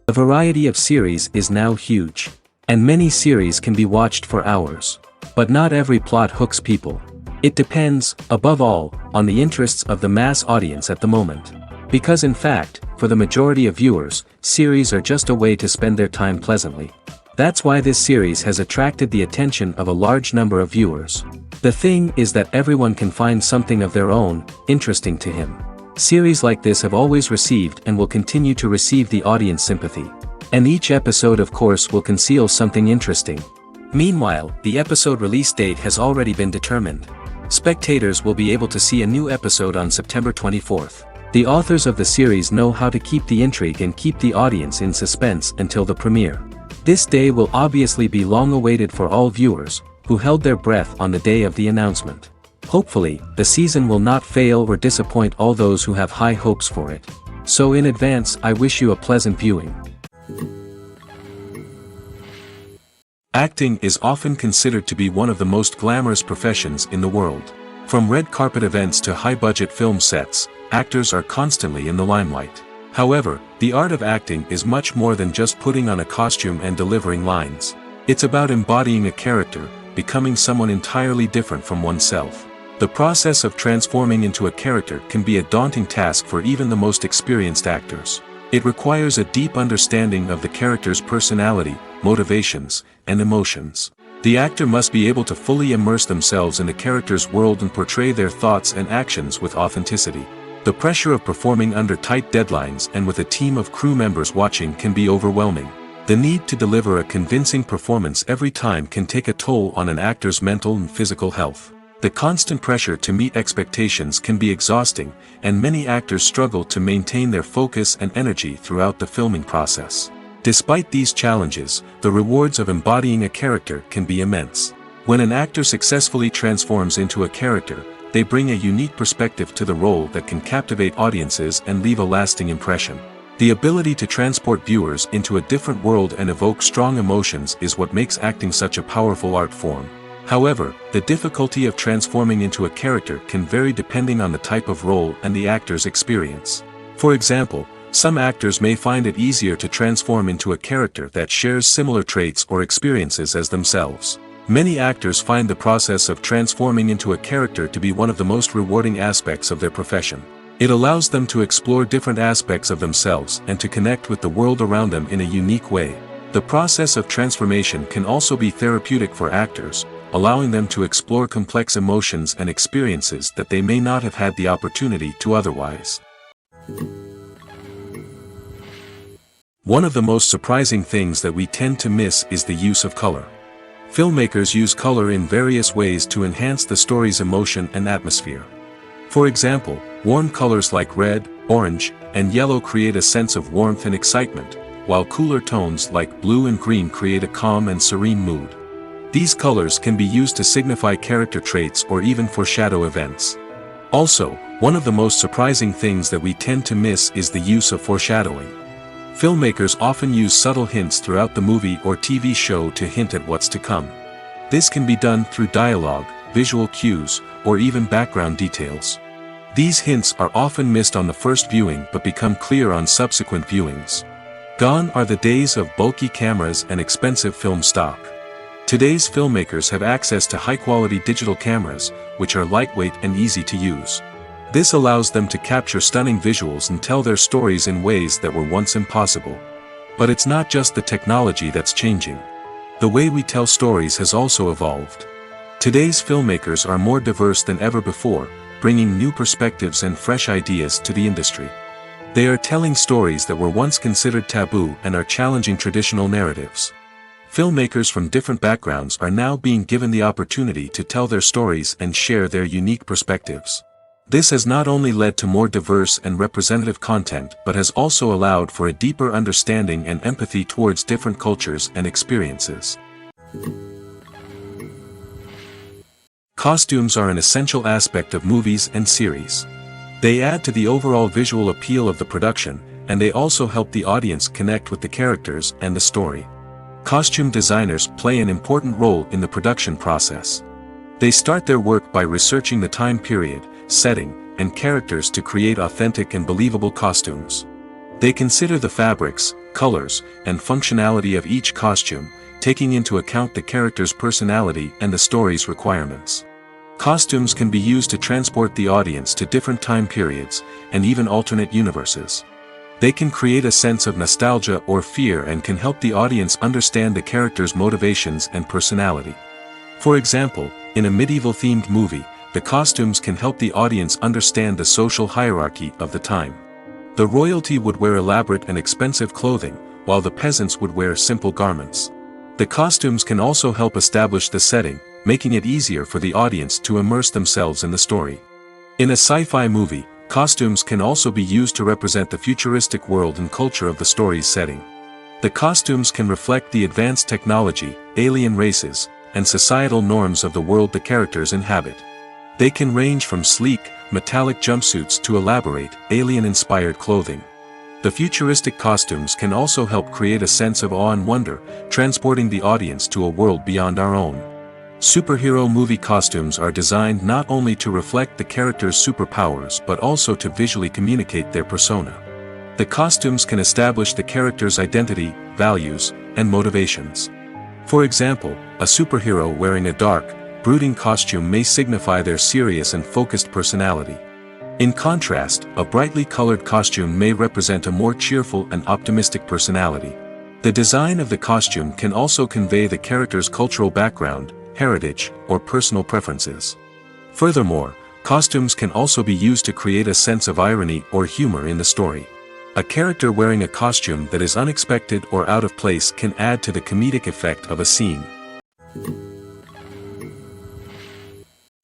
The variety of series is now huge. And many series can be watched for hours. But not every plot hooks people. It depends, above all, on the interests of the mass audience at the moment. Because in fact, for the majority of viewers, series are just a way to spend their time pleasantly. That's why this series has attracted the attention of a large number of viewers. The thing is that everyone can find something of their own, interesting to him. Series like this have always received and will continue to receive the audience sympathy. And each episode of course will conceal something interesting. Meanwhile, the episode release date has already been determined. Spectators will be able to see a new episode on September 24th. The authors of the series know how to keep the intrigue and keep the audience in suspense until the premiere. This day will obviously be long awaited for all viewers, who held their breath on the day of the announcement. Hopefully, the season will not fail or disappoint all those who have high hopes for it. So in advance, I wish you a pleasant viewing. Acting is often considered to be one of the most glamorous professions in the world. From red carpet events to high-budget film sets, actors are constantly in the limelight. However, the art of acting is much more than just putting on a costume and delivering lines. It's about embodying a character, becoming someone entirely different from oneself. The process of transforming into a character can be a daunting task for even the most experienced actors. It requires a deep understanding of the character's personality, motivations, and emotions. The actor must be able to fully immerse themselves in the character's world and portray their thoughts and actions with authenticity. The pressure of performing under tight deadlines and with a team of crew members watching can be overwhelming. The need to deliver a convincing performance every time can take a toll on an actor's mental and physical health. The constant pressure to meet expectations can be exhausting, and many actors struggle to maintain their focus and energy throughout the filming process. Despite these challenges, the rewards of embodying a character can be immense. When an actor successfully transforms into a character, they bring a unique perspective to the role that can captivate audiences and leave a lasting impression. The ability to transport viewers into a different world and evoke strong emotions is what makes acting such a powerful art form. However, the difficulty of transforming into a character can vary depending on the type of role and the actor's experience. For example, some actors may find it easier to transform into a character that shares similar traits or experiences as themselves. Many actors find the process of transforming into a character to be one of the most rewarding aspects of their profession. It allows them to explore different aspects of themselves and to connect with the world around them in a unique way. The process of transformation can also be therapeutic for actors, allowing them to explore complex emotions and experiences that they may not have had the opportunity to otherwise. One of the most surprising things that we tend to miss is the use of color. Filmmakers use color in various ways to enhance the story's emotion and atmosphere. For example, warm colors like red, orange, and yellow create a sense of warmth and excitement, while cooler tones like blue and green create a calm and serene mood. These colors can be used to signify character traits or even foreshadow events. Also, one of the most surprising things that we tend to miss is the use of foreshadowing. Filmmakers often use subtle hints throughout the movie or TV show to hint at what's to come. This can be done through dialogue, visual cues, or even background details. These hints are often missed on the first viewing but become clear on subsequent viewings. Gone are the days of bulky cameras and expensive film stock. Today's filmmakers have access to high-quality digital cameras, which are lightweight and easy to use. This allows them to capture stunning visuals and tell their stories in ways that were once impossible. But it's not just the technology that's changing. The way we tell stories has also evolved. Today's filmmakers are more diverse than ever before, bringing new perspectives and fresh ideas to the industry. They are telling stories that were once considered taboo and are challenging traditional narratives. Filmmakers from different backgrounds are now being given the opportunity to tell their stories and share their unique perspectives. This has not only led to more diverse and representative content but has also allowed for a deeper understanding and empathy towards different cultures and experiences. Costumes are an essential aspect of movies and series. They add to the overall visual appeal of the production, and they also help the audience connect with the characters and the story. Costume designers play an important role in the production process. They start their work by researching the time period, setting, and characters to create authentic and believable costumes. They consider the fabrics, colors, and functionality of each costume, taking into account the character's personality and the story's requirements. Costumes can be used to transport the audience to different time periods, and even alternate universes. They can create a sense of nostalgia or fear and can help the audience understand the character's motivations and personality. For example, in a medieval-themed movie, the costumes can help the audience understand the social hierarchy of the time. The royalty would wear elaborate and expensive clothing, while the peasants would wear simple garments. The costumes can also help establish the setting, making it easier for the audience to immerse themselves in the story. In a sci-fi movie, costumes can also be used to represent the futuristic world and culture of the story's setting. The costumes can reflect the advanced technology, alien races, and societal norms of the world the characters inhabit. They can range from sleek, metallic jumpsuits to elaborate, alien-inspired clothing. The futuristic costumes can also help create a sense of awe and wonder, transporting the audience to a world beyond our own. Superhero movie costumes are designed not only to reflect the character's superpowers but also to visually communicate their persona. The costumes can establish the character's identity, values, and motivations. For example, a superhero wearing a dark, brooding costume may signify their serious and focused personality. In contrast, a brightly colored costume may represent a more cheerful and optimistic personality. The design of the costume can also convey the character's cultural background, heritage, or personal preferences. Furthermore, costumes can also be used to create a sense of irony or humor in the story. A character wearing a costume that is unexpected or out of place can add to the comedic effect of a scene.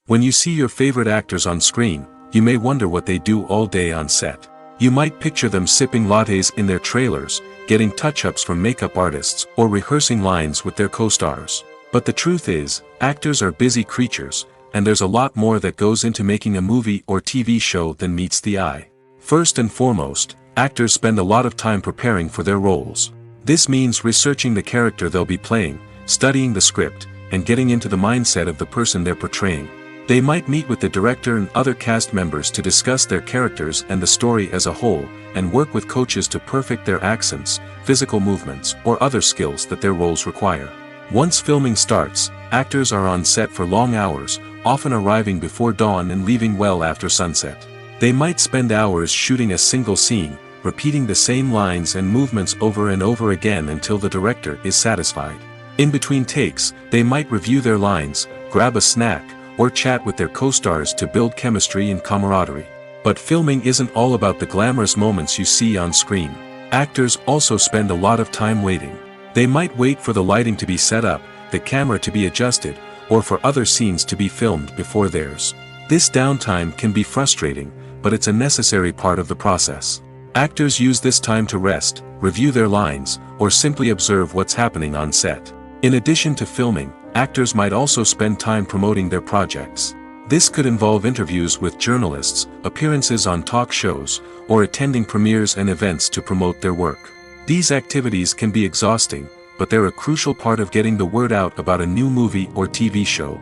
When you see your favorite actors on screen, you may wonder what they do all day on set. You might picture them sipping lattes in their trailers, getting touch-ups from makeup artists, or rehearsing lines with their co-stars. But the truth is, actors are busy creatures, and there's a lot more that goes into making a movie or TV show than meets the eye. First and foremost, actors spend a lot of time preparing for their roles. This means researching the character they'll be playing, studying the script, and getting into the mindset of the person they're portraying. They might meet with the director and other cast members to discuss their characters and the story as a whole, and work with coaches to perfect their accents, physical movements, or other skills that their roles require. Once filming starts, actors are on set for long hours, often arriving before dawn and leaving well after sunset. They might spend hours shooting a single scene, repeating the same lines and movements over and over again until the director is satisfied. In between takes, they might review their lines, grab a snack, or chat with their co-stars to build chemistry and camaraderie. But filming isn't all about the glamorous moments you see on screen. Actors also spend a lot of time waiting. They might wait for the lighting to be set up, the camera to be adjusted, or for other scenes to be filmed before theirs. This downtime can be frustrating, but it's a necessary part of the process. Actors use this time to rest, review their lines, or simply observe what's happening on set. In addition to filming, actors might also spend time promoting their projects. This could involve interviews with journalists, appearances on talk shows, or attending premieres and events to promote their work. These activities can be exhausting, but they're a crucial part of getting the word out about a new movie or TV show.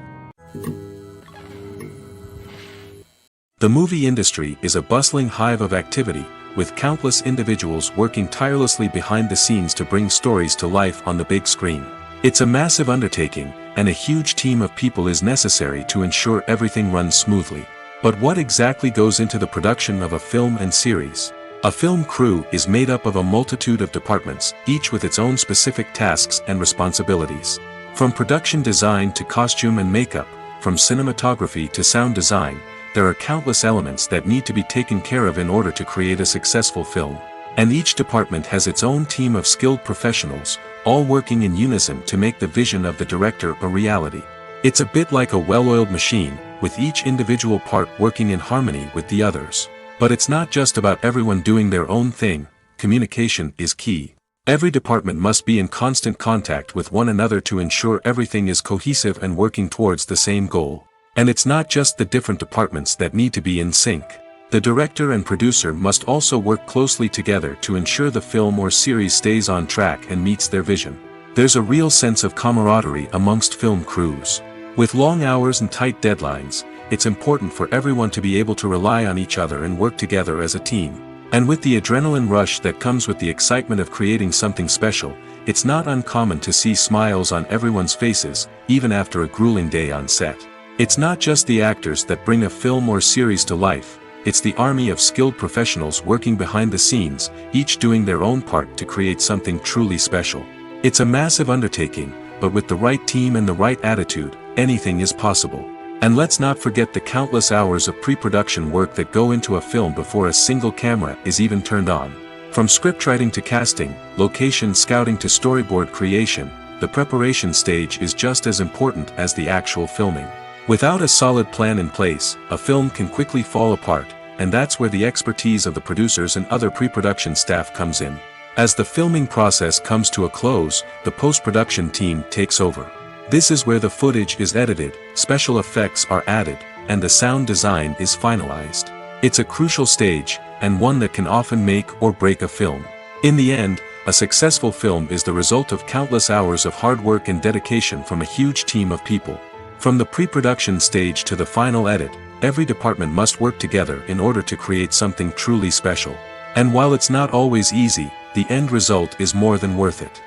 The movie industry is a bustling hive of activity, with countless individuals working tirelessly behind the scenes to bring stories to life on the big screen. It's a massive undertaking, and a huge team of people is necessary to ensure everything runs smoothly. But what exactly goes into the production of a film and series? A film crew is made up of a multitude of departments, each with its own specific tasks and responsibilities. From production design to costume and makeup, from cinematography to sound design, there are countless elements that need to be taken care of in order to create a successful film. And each department has its own team of skilled professionals, all working in unison to make the vision of the director a reality. It's a bit like a well-oiled machine, with each individual part working in harmony with the others. But it's not just about everyone doing their own thing. Communication is key. Every department must be in constant contact with one another to ensure everything is cohesive and working towards the same goal. And it's not just the different departments that need to be in sync. The director and producer must also work closely together to ensure the film or series stays on track and meets their vision. There's a real sense of camaraderie amongst film crews. With long hours and tight deadlines, it's important for everyone to be able to rely on each other and work together as a team. And with the adrenaline rush that comes with the excitement of creating something special, it's not uncommon to see smiles on everyone's faces, even after a grueling day on set. It's not just the actors that bring a film or series to life, it's the army of skilled professionals working behind the scenes, each doing their own part to create something truly special. It's a massive undertaking, but with the right team and the right attitude, anything is possible. And let's not forget the countless hours of pre-production work that go into a film before a single camera is even turned on. From scriptwriting to casting, location scouting to storyboard creation, the preparation stage is just as important as the actual filming. Without a solid plan in place, a film can quickly fall apart, and that's where the expertise of the producers and other pre-production staff comes in. As the filming process comes to a close, the post-production team takes over. This is where the footage is edited, special effects are added, and the sound design is finalized. It's a crucial stage, and one that can often make or break a film. In the end, a successful film is the result of countless hours of hard work and dedication from a huge team of people. From the pre-production stage to the final edit, every department must work together in order to create something truly special. And while it's not always easy, the end result is more than worth it.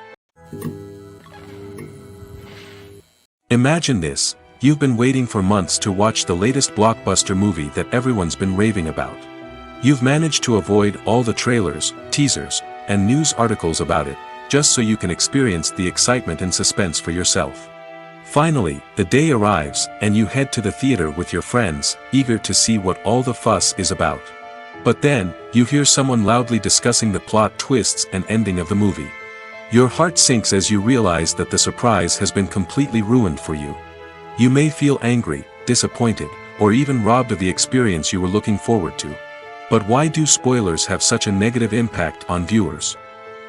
Imagine this, you've been waiting for months to watch the latest blockbuster movie that everyone's been raving about. You've managed to avoid all the trailers, teasers, and news articles about it, just so you can experience the excitement and suspense for yourself. Finally, the day arrives, and you head to the theater with your friends, eager to see what all the fuss is about. But then, you hear someone loudly discussing the plot twists and ending of the movie. Your heart sinks as you realize that the surprise has been completely ruined for you. You may feel angry, disappointed, or even robbed of the experience you were looking forward to. But why do spoilers have such a negative impact on viewers?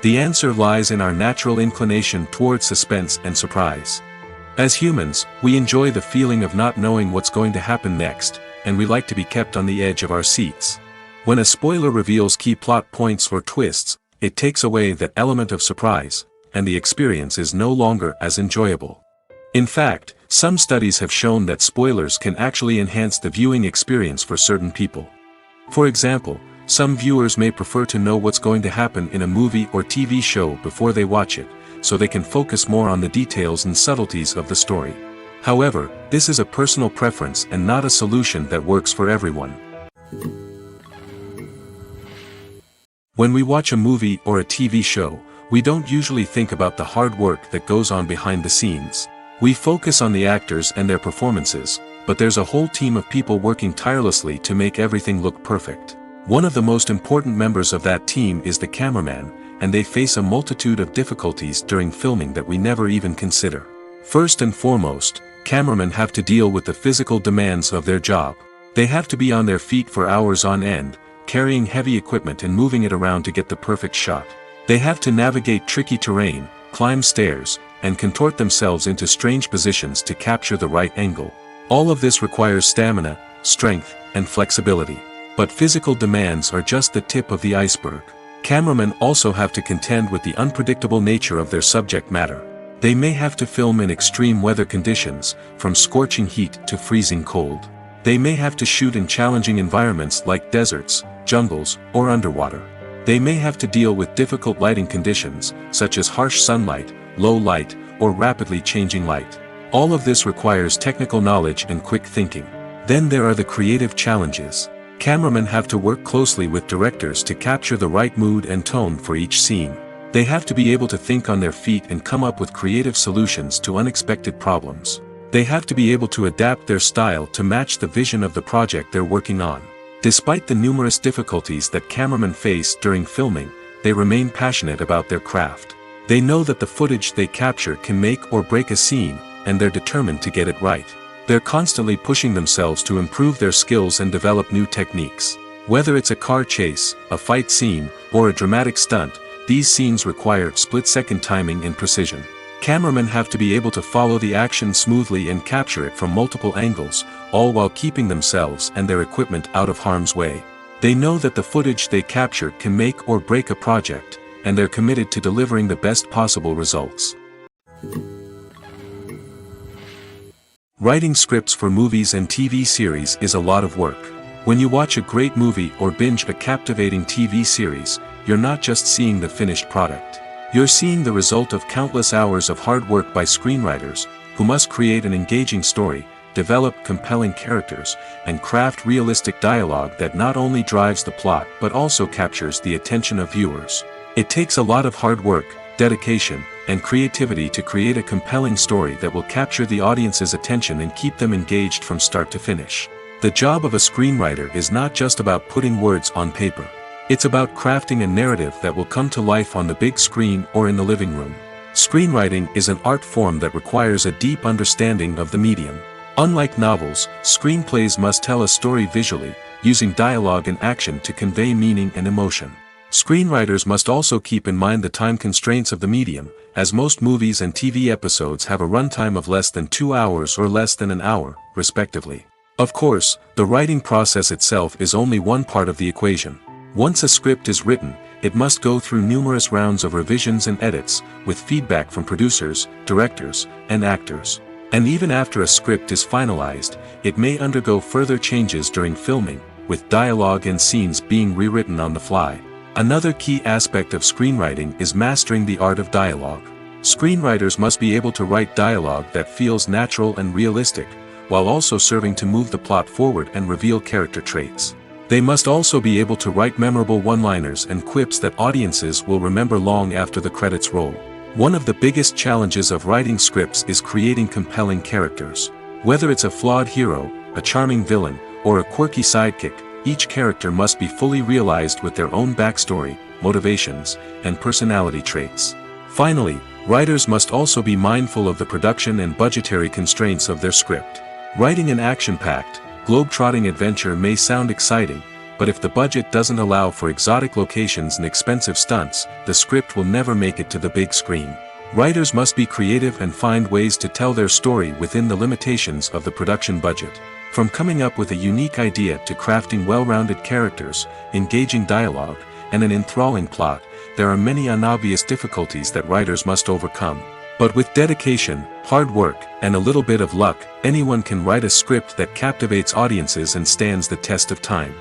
The answer lies in our natural inclination towards suspense and surprise. As humans, we enjoy the feeling of not knowing what's going to happen next, and we like to be kept on the edge of our seats. When a spoiler reveals key plot points or twists, it takes away that element of surprise, and the experience is no longer as enjoyable. In fact, some studies have shown that spoilers can actually enhance the viewing experience for certain people. For example, some viewers may prefer to know what's going to happen in a movie or TV show before they watch it, so they can focus more on the details and subtleties of the story. However, this is a personal preference and not a solution that works for everyone. When we watch a movie or a TV show, we don't usually think about the hard work that goes on behind the scenes. We focus on the actors and their performances, but there's a whole team of people working tirelessly to make everything look perfect. One of the most important members of that team is the cameraman, and they face a multitude of difficulties during filming that we never even consider. First and foremost, cameramen have to deal with the physical demands of their job. They have to be on their feet for hours on end, carrying heavy equipment and moving it around to get the perfect shot. They have to navigate tricky terrain, climb stairs, and contort themselves into strange positions to capture the right angle. All of this requires stamina, strength, and flexibility. But physical demands are just the tip of the iceberg. Cameramen also have to contend with the unpredictable nature of their subject matter. They may have to film in extreme weather conditions, from scorching heat to freezing cold. They may have to shoot in challenging environments like deserts, jungles, or underwater. They may have to deal with difficult lighting conditions, such as harsh sunlight, low light, or rapidly changing light. All of this requires technical knowledge and quick thinking. Then there are the creative challenges. Cameramen have to work closely with directors to capture the right mood and tone for each scene. They have to be able to think on their feet and come up with creative solutions to unexpected problems. They have to be able to adapt their style to match the vision of the project they're working on. Despite the numerous difficulties that cameramen face during filming, they remain passionate about their craft. They know that the footage they capture can make or break a scene, and they're determined to get it right. They're constantly pushing themselves to improve their skills and develop new techniques. Whether it's a car chase, a fight scene, or a dramatic stunt, these scenes require split-second timing and precision. Cameramen have to be able to follow the action smoothly and capture it from multiple angles, all while keeping themselves and their equipment out of harm's way. They know that the footage they capture can make or break a project, and they're committed to delivering the best possible results. Writing scripts for movies and TV series is a lot of work. When you watch a great movie or binge a captivating TV series, you're not just seeing the finished product. You're seeing the result of countless hours of hard work by screenwriters, who must create an engaging story, develop compelling characters, and craft realistic dialogue that not only drives the plot but also captures the attention of viewers. It takes a lot of hard work, dedication, and creativity to create a compelling story that will capture the audience's attention and keep them engaged from start to finish. The job of a screenwriter is not just about putting words on paper. It's about crafting a narrative that will come to life on the big screen or in the living room. Screenwriting is an art form that requires a deep understanding of the medium. Unlike novels, screenplays must tell a story visually, using dialogue and action to convey meaning and emotion. Screenwriters must also keep in mind the time constraints of the medium, as most movies and TV episodes have a runtime of less than 2 hours or less than an hour, respectively. Of course, the writing process itself is only one part of the equation. Once a script is written, it must go through numerous rounds of revisions and edits, with feedback from producers, directors, and actors. And even after a script is finalized, it may undergo further changes during filming, with dialogue and scenes being rewritten on the fly. Another key aspect of screenwriting is mastering the art of dialogue. Screenwriters must be able to write dialogue that feels natural and realistic, while also serving to move the plot forward and reveal character traits. They must also be able to write memorable one-liners and quips that audiences will remember long after the credits roll. One of the biggest challenges of writing scripts is creating compelling characters. Whether it's a flawed hero, a charming villain, or a quirky sidekick, each character must be fully realized with their own backstory, motivations, and personality traits. Finally, writers must also be mindful of the production and budgetary constraints of their script. Writing an action-packed, globe-trotting adventure may sound exciting, but if the budget doesn't allow for exotic locations and expensive stunts, the script will never make it to the big screen. Writers must be creative and find ways to tell their story within the limitations of the production budget. From coming up with a unique idea to crafting well-rounded characters, engaging dialogue, and an enthralling plot, there are many unobvious difficulties that writers must overcome. But with dedication, hard work, and a little bit of luck, anyone can write a script that captivates audiences and stands the test of time.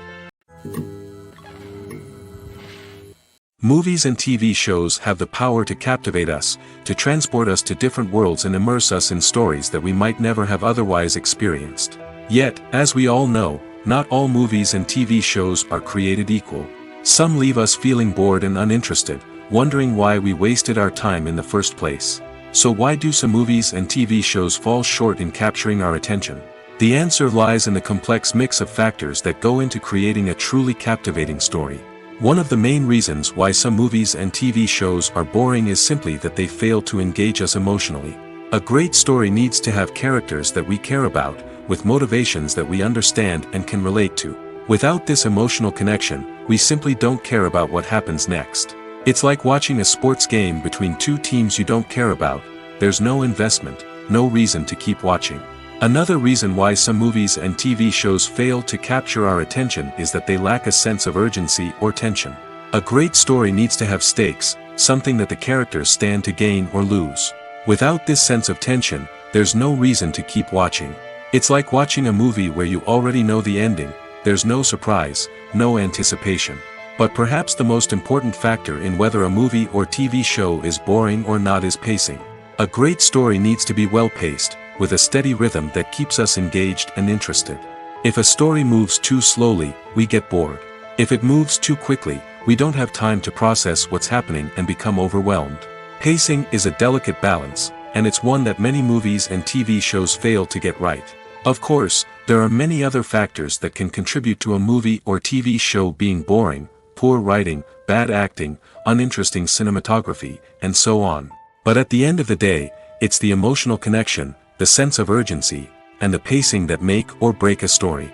Movies and TV shows have the power to captivate us, to transport us to different worlds and immerse us in stories that we might never have otherwise experienced. Yet, as we all know, not all movies and TV shows are created equal. Some leave us feeling bored and uninterested, wondering why we wasted our time in the first place. So why do some movies and TV shows fall short in capturing our attention? The answer lies in the complex mix of factors that go into creating a truly captivating story. One of the main reasons why some movies and TV shows are boring is simply that they fail to engage us emotionally. A great story needs to have characters that we care about, with motivations that we understand and can relate to. Without this emotional connection, we simply don't care about what happens next. It's like watching a sports game between two teams you don't care about. There's no investment, no reason to keep watching. Another reason why some movies and TV shows fail to capture our attention is that they lack a sense of urgency or tension. A great story needs to have stakes, something that the characters stand to gain or lose. Without this sense of tension, there's no reason to keep watching. It's like watching a movie where you already know the ending. There's no surprise, no anticipation. But perhaps the most important factor in whether a movie or TV show is boring or not is pacing. A great story needs to be well-paced, with a steady rhythm that keeps us engaged and interested. If a story moves too slowly, we get bored. If it moves too quickly, we don't have time to process what's happening and become overwhelmed. Pacing is a delicate balance, and it's one that many movies and TV shows fail to get right. Of course, there are many other factors that can contribute to a movie or TV show being boring: poor writing, bad acting, uninteresting cinematography, and so on. But at the end of the day, it's the emotional connection, the sense of urgency, and the pacing that make or break a story.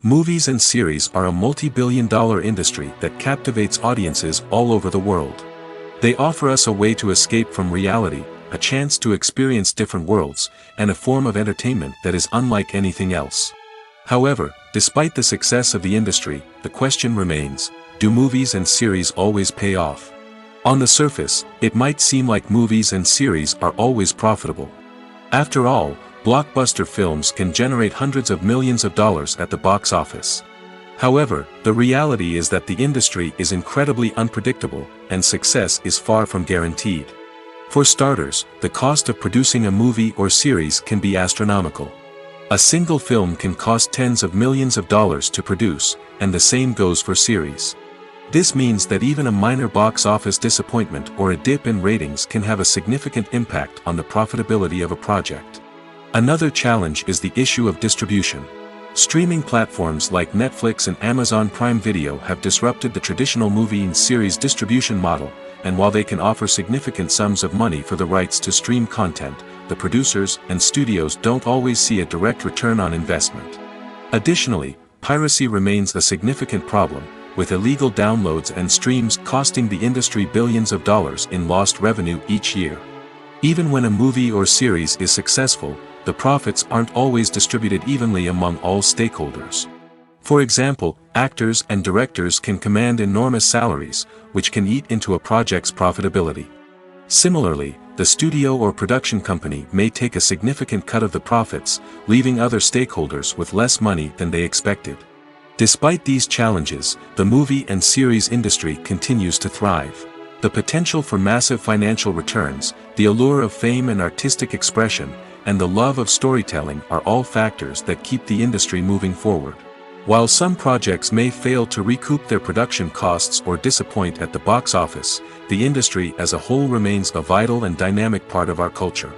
Movies and series are a multi-billion-dollar industry that captivates audiences all over the world. They offer us a way to escape from reality, a chance to experience different worlds, and a form of entertainment that is unlike anything else. However, despite the success of the industry, the question remains: do movies and series always pay off? On the surface, it might seem like movies and series are always profitable. After all, blockbuster films can generate hundreds of millions of dollars at the box office. However, the reality is that the industry is incredibly unpredictable, and success is far from guaranteed. For starters, the cost of producing a movie or series can be astronomical. A single film can cost tens of millions of dollars to produce, and the same goes for series. This means that even a minor box office disappointment or a dip in ratings can have a significant impact on the profitability of a project. Another challenge is the issue of distribution. Streaming platforms like Netflix and Amazon Prime Video have disrupted the traditional movie and series distribution model, and while they can offer significant sums of money for the rights to stream content, the producers and studios don't always see a direct return on investment. Additionally, piracy remains a significant problem, with illegal downloads and streams costing the industry billions of dollars in lost revenue each year. Even when a movie or series is successful, the profits aren't always distributed evenly among all stakeholders. For example, actors and directors can command enormous salaries, which can eat into a project's profitability. Similarly, the studio or production company may take a significant cut of the profits, leaving other stakeholders with less money than they expected. Despite these challenges, the movie and series industry continues to thrive. The potential for massive financial returns, the allure of fame and artistic expression, and the love of storytelling are all factors that keep the industry moving forward. While some projects may fail to recoup their production costs or disappoint at the box office, the industry as a whole remains a vital and dynamic part of our culture.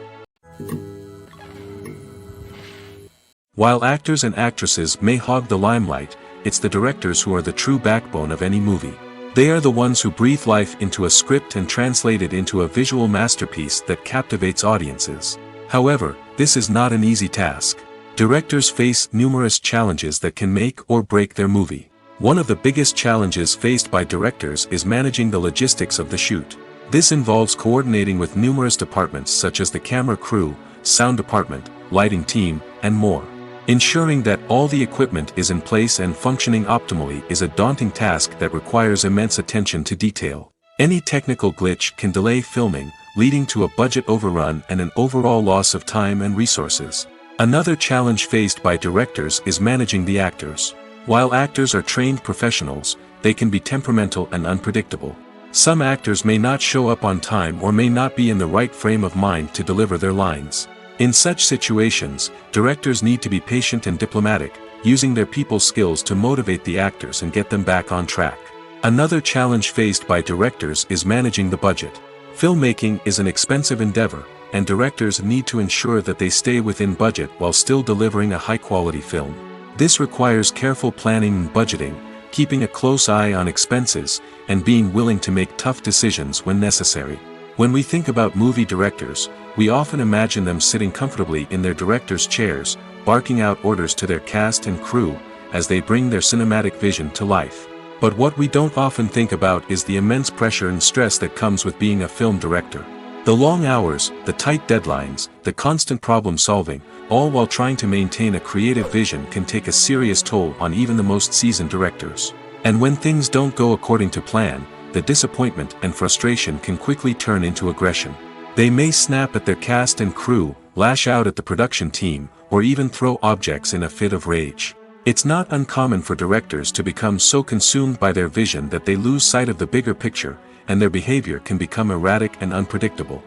While actors and actresses may hog the limelight, it's the directors who are the true backbone of any movie. They are the ones who breathe life into a script and translate it into a visual masterpiece that captivates audiences. However, this is not an easy task. Directors face numerous challenges that can make or break their movie. One of the biggest challenges faced by directors is managing the logistics of the shoot. This involves coordinating with numerous departments such as the camera crew, sound department, lighting team, and more. Ensuring that all the equipment is in place and functioning optimally is a daunting task that requires immense attention to detail. Any technical glitch can delay filming, leading to a budget overrun and an overall loss of time and resources. Another challenge faced by directors is managing the actors. While actors are trained professionals, they can be temperamental and unpredictable. Some actors may not show up on time or may not be in the right frame of mind to deliver their lines. In such situations, directors need to be patient and diplomatic, using their people skills to motivate the actors and get them back on track. Another challenge faced by directors is managing the budget. Filmmaking is an expensive endeavor, and directors need to ensure that they stay within budget while still delivering a high-quality film. This requires careful planning and budgeting, keeping a close eye on expenses, and being willing to make tough decisions when necessary. When we think about movie directors, we often imagine them sitting comfortably in their director's chairs, barking out orders to their cast and crew, as they bring their cinematic vision to life. But what we don't often think about is the immense pressure and stress that comes with being a film director. The long hours, the tight deadlines, the constant problem solving, all while trying to maintain a creative vision can take a serious toll on even the most seasoned directors. And when things don't go according to plan, the disappointment and frustration can quickly turn into aggression. They may snap at their cast and crew, lash out at the production team, or even throw objects in a fit of rage. It's not uncommon for directors to become so consumed by their vision that they lose sight of the bigger picture, and their behavior can become erratic and unpredictable.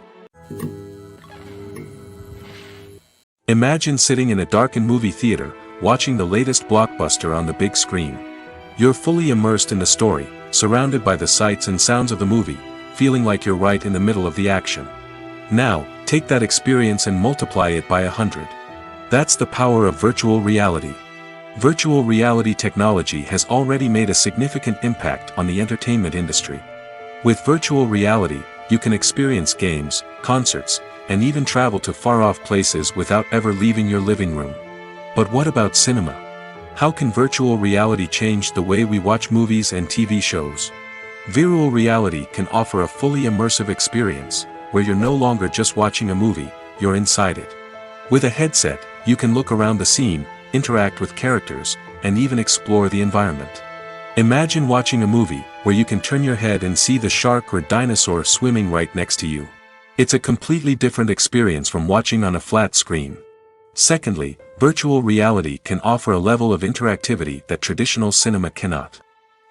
Imagine sitting in a darkened movie theater, watching the latest blockbuster on the big screen. You're fully immersed in the story, surrounded by the sights and sounds of the movie, feeling like you're right in the middle of the action. Now, take that experience and multiply it by 100. That's the power of virtual reality. Virtual reality technology has already made a significant impact on the entertainment industry. With virtual reality, you can experience games, concerts, and even travel to far-off places without ever leaving your living room. But what about cinema? How can virtual reality change the way we watch movies and TV shows? Virtual reality can offer a fully immersive experience, where you're no longer just watching a movie, you're inside it. With a headset, you can look around the scene, interact with characters, and even explore the environment. Imagine watching a movie, where you can turn your head and see the shark or dinosaur swimming right next to you. It's a completely different experience from watching on a flat screen. Secondly, virtual reality can offer a level of interactivity that traditional cinema cannot.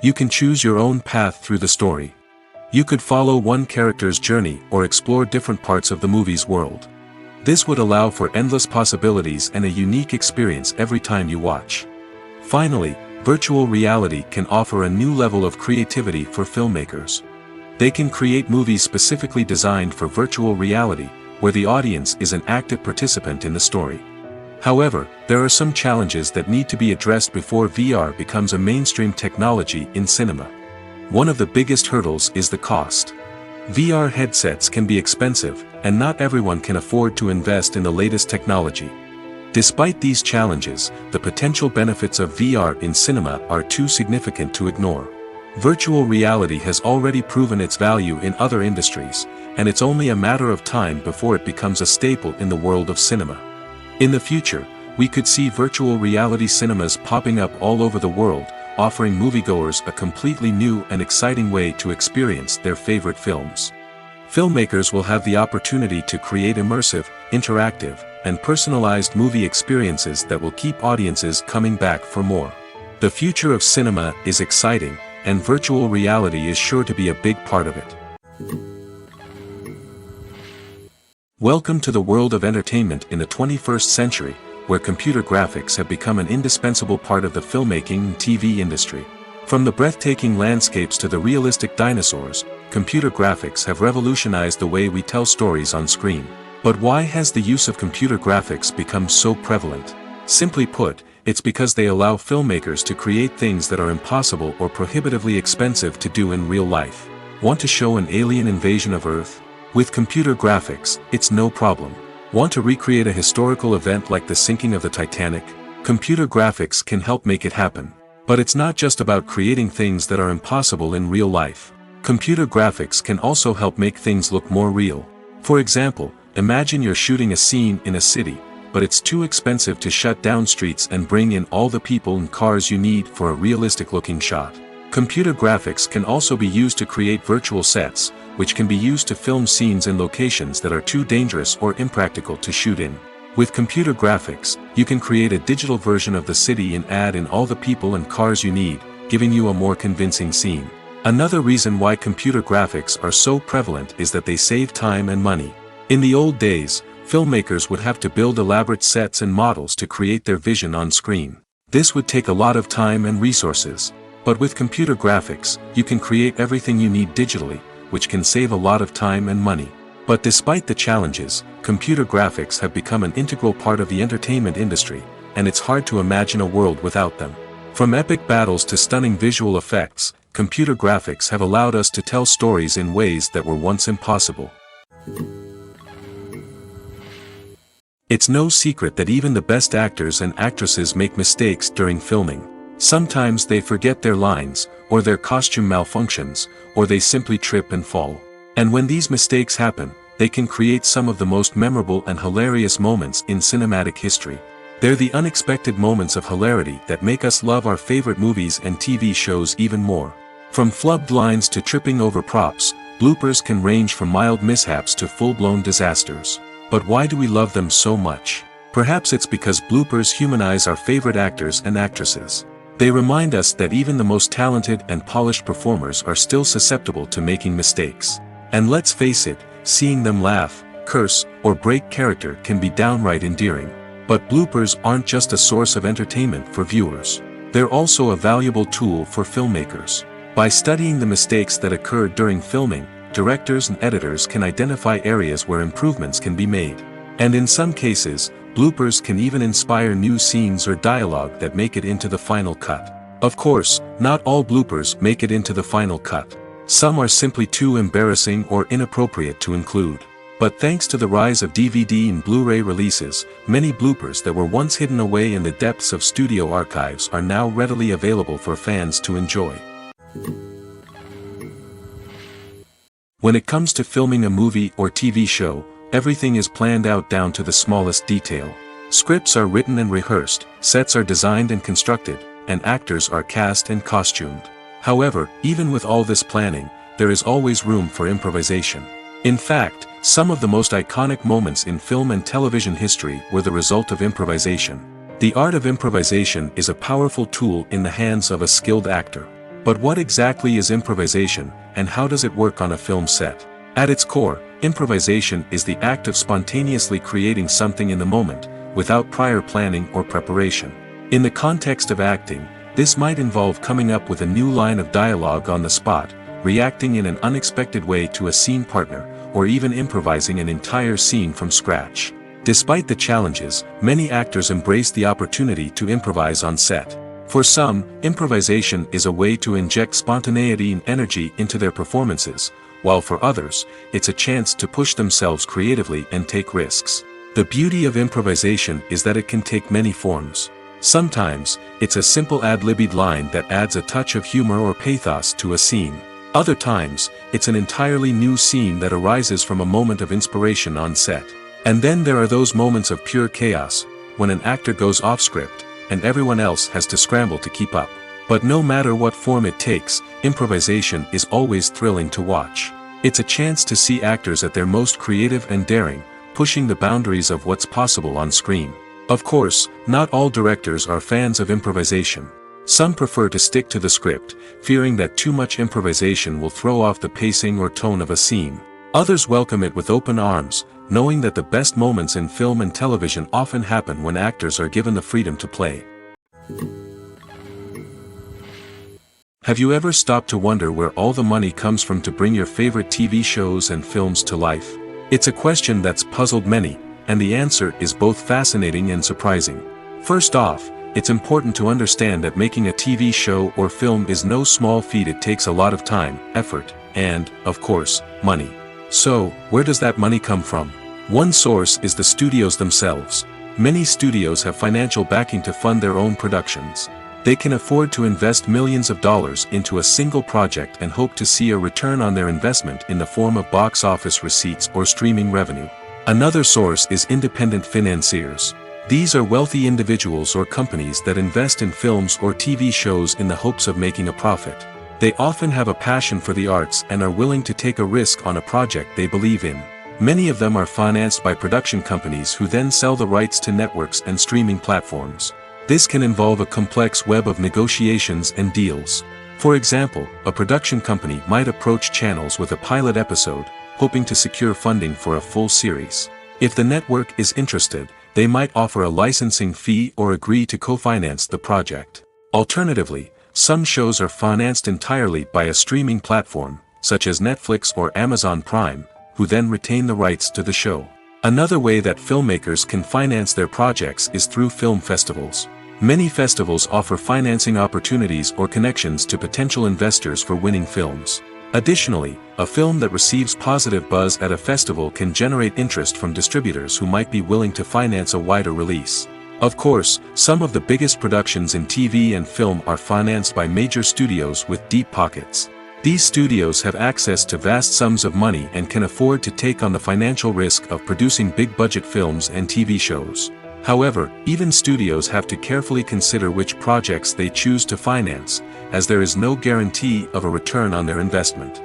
You can choose your own path through the story. You could follow one character's journey or explore different parts of the movie's world. This would allow for endless possibilities and a unique experience every time you watch. Finally, virtual reality can offer a new level of creativity for filmmakers. They can create movies specifically designed for virtual reality, where the audience is an active participant in the story. However, there are some challenges that need to be addressed before VR becomes a mainstream technology in cinema. One of the biggest hurdles is the cost. VR headsets can be expensive, and not everyone can afford to invest in the latest technology. Despite these challenges, the potential benefits of VR in cinema are too significant to ignore. Virtual reality has already proven its value in other industries, and it's only a matter of time before it becomes a staple in the world of cinema. In the future, we could see virtual reality cinemas popping up all over the world, offering moviegoers a completely new and exciting way to experience their favorite films. Filmmakers will have the opportunity to create immersive, interactive, and personalized movie experiences that will keep audiences coming back for more. The future of cinema is exciting, and virtual reality is sure to be a big part of it. Welcome to the world of entertainment in the 21st century, where computer graphics have become an indispensable part of the filmmaking and TV industry. From the breathtaking landscapes to the realistic dinosaurs, computer graphics have revolutionized the way we tell stories on screen. But why has the use of computer graphics become so prevalent? Simply put, it's because they allow filmmakers to create things that are impossible or prohibitively expensive to do in real life. Want to show an alien invasion of Earth? With computer graphics, it's no problem. Want to recreate a historical event like the sinking of the Titanic? Computer graphics can help make it happen. But it's not just about creating things that are impossible in real life. Computer graphics can also help make things look more real. For example, imagine you're shooting a scene in a city, but it's too expensive to shut down streets and bring in all the people and cars you need for a realistic-looking shot. Computer graphics can also be used to create virtual sets, which can be used to film scenes in locations that are too dangerous or impractical to shoot in. With computer graphics, you can create a digital version of the city and add in all the people and cars you need, giving you a more convincing scene. Another reason why computer graphics are so prevalent is that they save time and money. In the old days, filmmakers would have to build elaborate sets and models to create their vision on screen. This would take a lot of time and resources. But with computer graphics, you can create everything you need digitally, which can save a lot of time and money. But despite the challenges, computer graphics have become an integral part of the entertainment industry, and it's hard to imagine a world without them. From epic battles to stunning visual effects, computer graphics have allowed us to tell stories in ways that were once impossible. It's no secret that even the best actors and actresses make mistakes during filming. Sometimes they forget their lines, or their costume malfunctions, or they simply trip and fall. And when these mistakes happen, they can create some of the most memorable and hilarious moments in cinematic history. They're the unexpected moments of hilarity that make us love our favorite movies and TV shows even more. From flubbed lines to tripping over props, bloopers can range from mild mishaps to full-blown disasters. But why do we love them so much? Perhaps it's because bloopers humanize our favorite actors and actresses. They remind us that even the most talented and polished performers are still susceptible to making mistakes. And let's face it, seeing them laugh, curse, or break character can be downright endearing. But bloopers aren't just a source of entertainment for viewers. They're also a valuable tool for filmmakers. By studying the mistakes that occurred during filming, directors and editors can identify areas where improvements can be made. And in some cases, bloopers can even inspire new scenes or dialogue that make it into the final cut. Of course, not all bloopers make it into the final cut. Some are simply too embarrassing or inappropriate to include. But thanks to the rise of DVD and Blu-ray releases, many bloopers that were once hidden away in the depths of studio archives are now readily available for fans to enjoy. When it comes to filming a movie or TV show, everything is planned out down to the smallest detail. Scripts are written and rehearsed, sets are designed and constructed, and actors are cast and costumed. However, even with all this planning, there is always room for improvisation. In fact, Some of the most iconic moments in film and television history were the result of improvisation. The art of improvisation is a powerful tool in the hands of a skilled actor. But what exactly is improvisation, and how does it work on a film set? At its core, improvisation is the act of spontaneously creating something in the moment, without prior planning or preparation. In the context of acting, this might involve coming up with a new line of dialogue on the spot, reacting in an unexpected way to a scene partner, or even improvising an entire scene from scratch. Despite the challenges, many actors embrace the opportunity to improvise on set. For some, improvisation is a way to inject spontaneity and energy into their performances, while for others, it's a chance to push themselves creatively and take risks. The beauty of improvisation is that it can take many forms. Sometimes, it's a simple ad-libbed line that adds a touch of humor or pathos to a scene. Other times, it's an entirely new scene that arises from a moment of inspiration on set. And then there are those moments of pure chaos, when an actor goes off script, and everyone else has to scramble to keep up. But no matter what form it takes, improvisation is always thrilling to watch. It's a chance to see actors at their most creative and daring, pushing the boundaries of what's possible on screen. Of course, not all directors are fans of improvisation. Some prefer to stick to the script, fearing that too much improvisation will throw off the pacing or tone of a scene. Others welcome it with open arms, knowing that the best moments in film and television often happen when actors are given the freedom to play. Have you ever stopped to wonder where all the money comes from to bring your favorite TV shows and films to life? It's a question that's puzzled many, and the answer is both fascinating and surprising. First off, it's important to understand that making a TV show or film is no small feat. It takes a lot of time, effort, and, of course, money. So, where does that money come from? One source is the studios themselves. Many studios have financial backing to fund their own productions. They can afford to invest millions of dollars into a single project and hope to see a return on their investment in the form of box office receipts or streaming revenue. Another source is independent financiers. These are wealthy individuals or companies that invest in films or TV shows in the hopes of making a profit. They often have a passion for the arts and are willing to take a risk on a project they believe in. Many of them are financed by production companies who then sell the rights to networks and streaming platforms. This can involve a complex web of negotiations and deals. For example, a production company might approach channels with a pilot episode, hoping to secure funding for a full series. If the network is interested, they might offer a licensing fee or agree to co-finance the project. Alternatively, some shows are financed entirely by a streaming platform, such as Netflix or Amazon Prime, who then retain the rights to the show. Another way that filmmakers can finance their projects is through film festivals. Many festivals offer financing opportunities or connections to potential investors for winning films. Additionally, a film that receives positive buzz at a festival can generate interest from distributors who might be willing to finance a wider release. Of course, some of the biggest productions in TV and film are financed by major studios with deep pockets. These studios have access to vast sums of money and can afford to take on the financial risk of producing big-budget films and TV shows. However, even studios have to carefully consider which projects they choose to finance, as there is no guarantee of a return on their investment.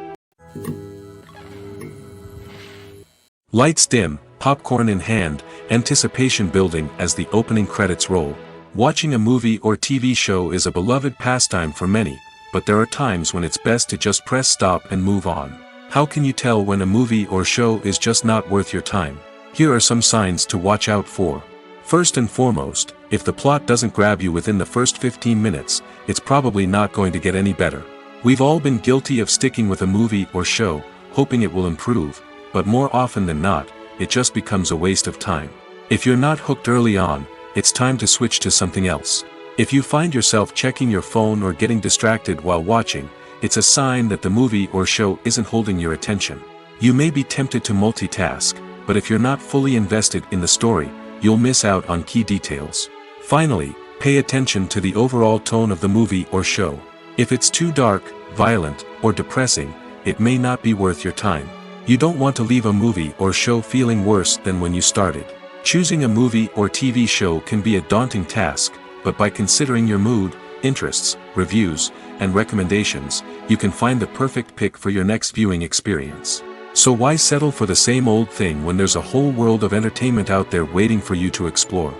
Lights dim, popcorn in hand, anticipation building as the opening credits roll. Watching a movie or TV show is a beloved pastime for many, but there are times when it's best to just press stop and move on. How can you tell when a movie or show is just not worth your time? Here are some signs to watch out for. First and foremost, if the plot doesn't grab you within the first 15 minutes, it's probably not going to get any better. We've all been guilty of sticking with a movie or show, hoping it will improve, but more often than not, it just becomes a waste of time. If you're not hooked early on, it's time to switch to something else. If you find yourself checking your phone or getting distracted while watching, it's a sign that the movie or show isn't holding your attention. You may be tempted to multitask, but if you're not fully invested in the story, you'll miss out on key details. Finally, pay attention to the overall tone of the movie or show. If it's too dark, violent, or depressing, it may not be worth your time. You don't want to leave a movie or show feeling worse than when you started. Choosing a movie or TV show can be a daunting task, but by considering your mood, interests, reviews, and recommendations, you can find the perfect pick for your next viewing experience. So why settle for the same old thing when there's a whole world of entertainment out there waiting for you to explore?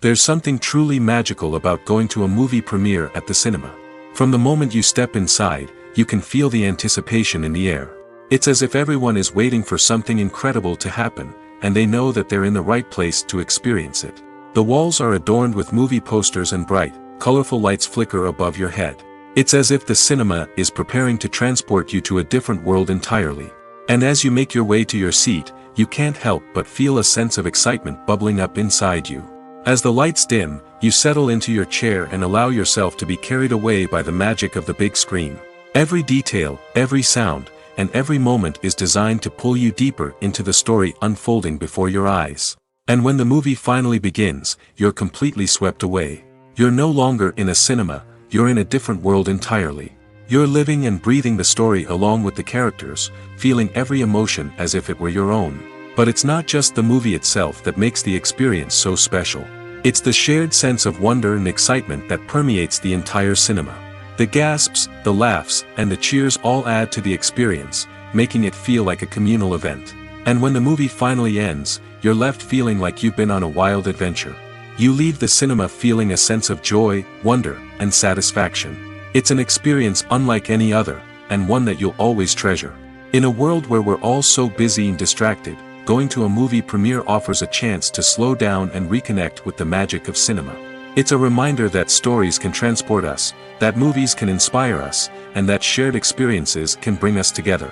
There's something truly magical about going to a movie premiere at the cinema. From the moment you step inside, you can feel the anticipation in the air. It's as if everyone is waiting for something incredible to happen, and they know that they're in the right place to experience it. The walls are adorned with movie posters and bright, colorful lights flicker above your head. It's as if the cinema is preparing to transport you to a different world entirely. And as you make your way to your seat, you can't help but feel a sense of excitement bubbling up inside you. As the lights dim, you settle into your chair and allow yourself to be carried away by the magic of the big screen. Every detail, every sound, and every moment is designed to pull you deeper into the story unfolding before your eyes. And when the movie finally begins, you're completely swept away. You're no longer in a cinema, you're in a different world entirely. You're living and breathing the story along with the characters, feeling every emotion as if it were your own. But it's not just the movie itself that makes the experience so special. It's the shared sense of wonder and excitement that permeates the entire cinema. The gasps, the laughs, and the cheers all add to the experience, making it feel like a communal event. And when the movie finally ends, you're left feeling like you've been on a wild adventure. You leave the cinema feeling a sense of joy, wonder, and satisfaction. It's an experience unlike any other, and one that you'll always treasure. In a world where we're all so busy and distracted, going to a movie premiere offers a chance to slow down and reconnect with the magic of cinema. It's a reminder that stories can transport us, that movies can inspire us, and that shared experiences can bring us together.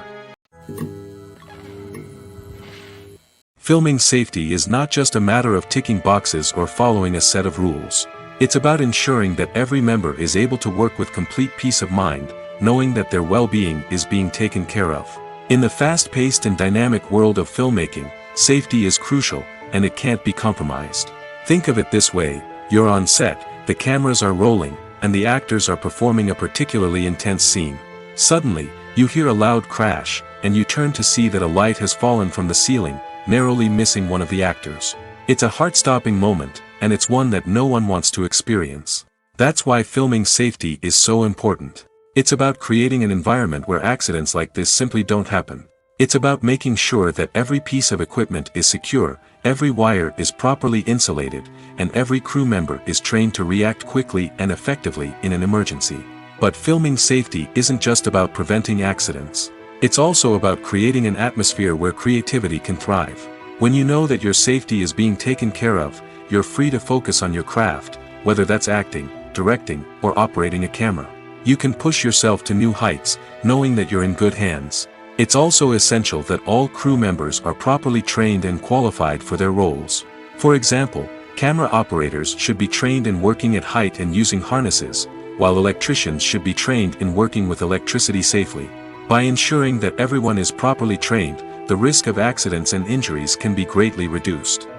Filming safety is not just a matter of ticking boxes or following a set of rules. It's about ensuring that every member is able to work with complete peace of mind, knowing that their well-being is being taken care of. In the fast-paced and dynamic world of filmmaking, safety is crucial, and it can't be compromised. Think of it this way: you're on set, the cameras are rolling, and the actors are performing a particularly intense scene. Suddenly, you hear a loud crash, and you turn to see that a light has fallen from the ceiling, narrowly missing one of the actors. It's a heart-stopping moment, and it's one that no one wants to experience. That's why filming safety is so important. It's about creating an environment where accidents like this simply don't happen. It's about making sure that every piece of equipment is secure, every wire is properly insulated, and every crew member is trained to react quickly and effectively in an emergency. But filming safety isn't just about preventing accidents. It's also about creating an atmosphere where creativity can thrive. When you know that your safety is being taken care of, you're free to focus on your craft, whether that's acting, directing, or operating a camera. You can push yourself to new heights, knowing that you're in good hands. It's also essential that all crew members are properly trained and qualified for their roles. For example, camera operators should be trained in working at height and using harnesses, while electricians should be trained in working with electricity safely. By ensuring that everyone is properly trained, the risk of accidents and injuries can be greatly reduced.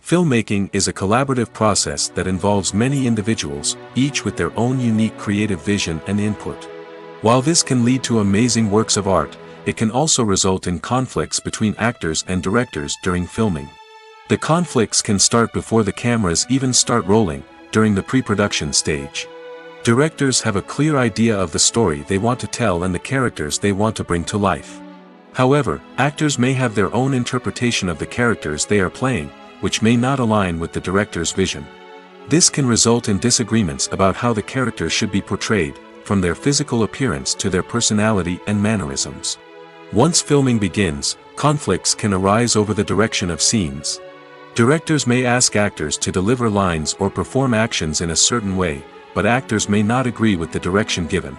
Filmmaking is a collaborative process that involves many individuals, each with their own unique creative vision and input. While this can lead to amazing works of art, it can also result in conflicts between actors and directors during filming. The conflicts can start before the cameras even start rolling, during the pre-production stage. Directors have a clear idea of the story they want to tell and the characters they want to bring to life. However, actors may have their own interpretation of the characters they are playing, which may not align with the director's vision. This can result in disagreements about how the characters should be portrayed, from their physical appearance to their personality and mannerisms. Once filming begins, conflicts can arise over the direction of scenes. Directors may ask actors to deliver lines or perform actions in a certain way, but actors may not agree with the direction given.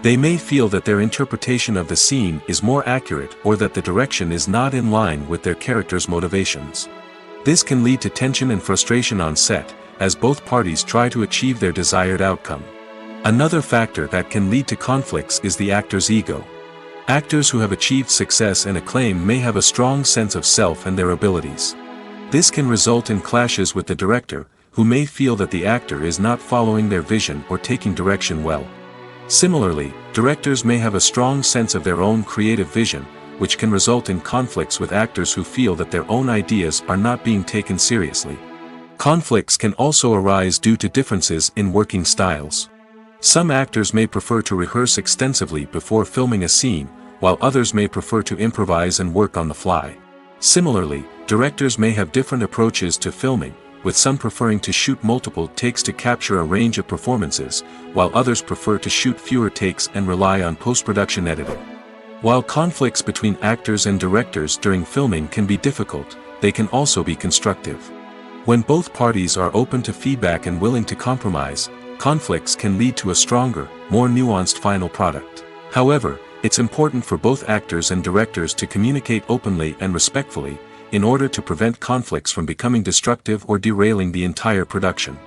They may feel that their interpretation of the scene is more accurate or that the direction is not in line with their character's motivations. This can lead to tension and frustration on set, as both parties try to achieve their desired outcome. Another factor that can lead to conflicts is the actor's ego. Actors who have achieved success and acclaim may have a strong sense of self and their abilities. This can result in clashes with the director, who may feel that the actor is not following their vision or taking direction well. Similarly, directors may have a strong sense of their own creative vision, which can result in conflicts with actors who feel that their own ideas are not being taken seriously. Conflicts can also arise due to differences in working styles. Some actors may prefer to rehearse extensively before filming a scene, while others may prefer to improvise and work on the fly. Similarly, directors may have different approaches to filming, with some preferring to shoot multiple takes to capture a range of performances, while others prefer to shoot fewer takes and rely on post-production editing. While conflicts between actors and directors during filming can be difficult, they can also be constructive. When both parties are open to feedback and willing to compromise, conflicts can lead to a stronger, more nuanced final product. However, it's important for both actors and directors to communicate openly and respectfully, in order to prevent conflicts from becoming destructive or derailing the entire production.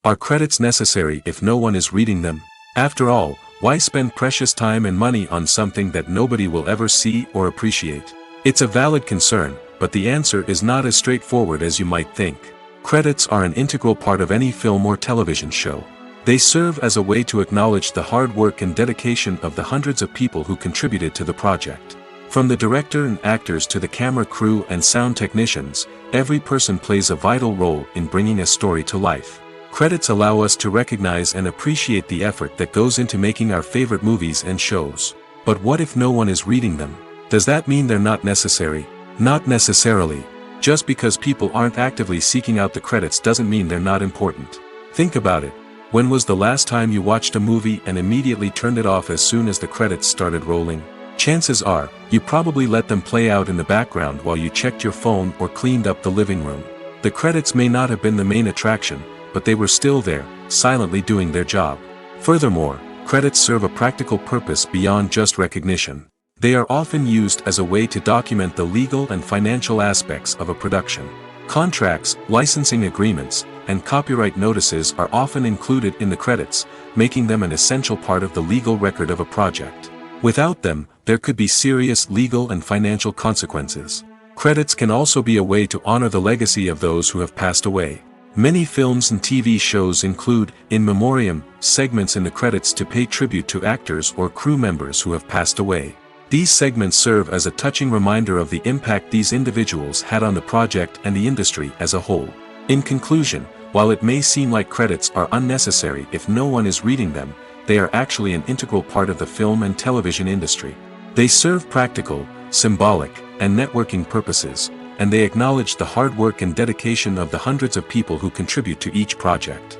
Are credits necessary if no one is reading them? After all, why spend precious time and money on something that nobody will ever see or appreciate? It's a valid concern, but the answer is not as straightforward as you might think. Credits are an integral part of any film or television show. They serve as a way to acknowledge the hard work and dedication of the hundreds of people who contributed to the project. From the director and actors to the camera crew and sound technicians, every person plays a vital role in bringing a story to life. Credits allow us to recognize and appreciate the effort that goes into making our favorite movies and shows. But what if no one is reading them? Does that mean they're not necessary? Not necessarily. Just because people aren't actively seeking out the credits doesn't mean they're not important. Think about it. When was the last time you watched a movie and immediately turned it off as soon as the credits started rolling? Chances are, you probably let them play out in the background while you checked your phone or cleaned up the living room. The credits may not have been the main attraction, but they were still there, silently doing their job. Furthermore, credits serve a practical purpose beyond just recognition. They are often used as a way to document the legal and financial aspects of a production. Contracts, licensing agreements, and copyright notices are often included in the credits, making them an essential part of the legal record of a project. Without them, there could be serious legal and financial consequences. Credits can also be a way to honor the legacy of those who have passed away. Many films and TV shows include, in memoriam, segments in the credits to pay tribute to actors or crew members who have passed away. These segments serve as a touching reminder of the impact these individuals had on the project and the industry as a whole. In conclusion, while it may seem like credits are unnecessary if no one is reading them, they are actually an integral part of the film and television industry. They serve practical, symbolic, and networking purposes, and they acknowledge the hard work and dedication of the hundreds of people who contribute to each project.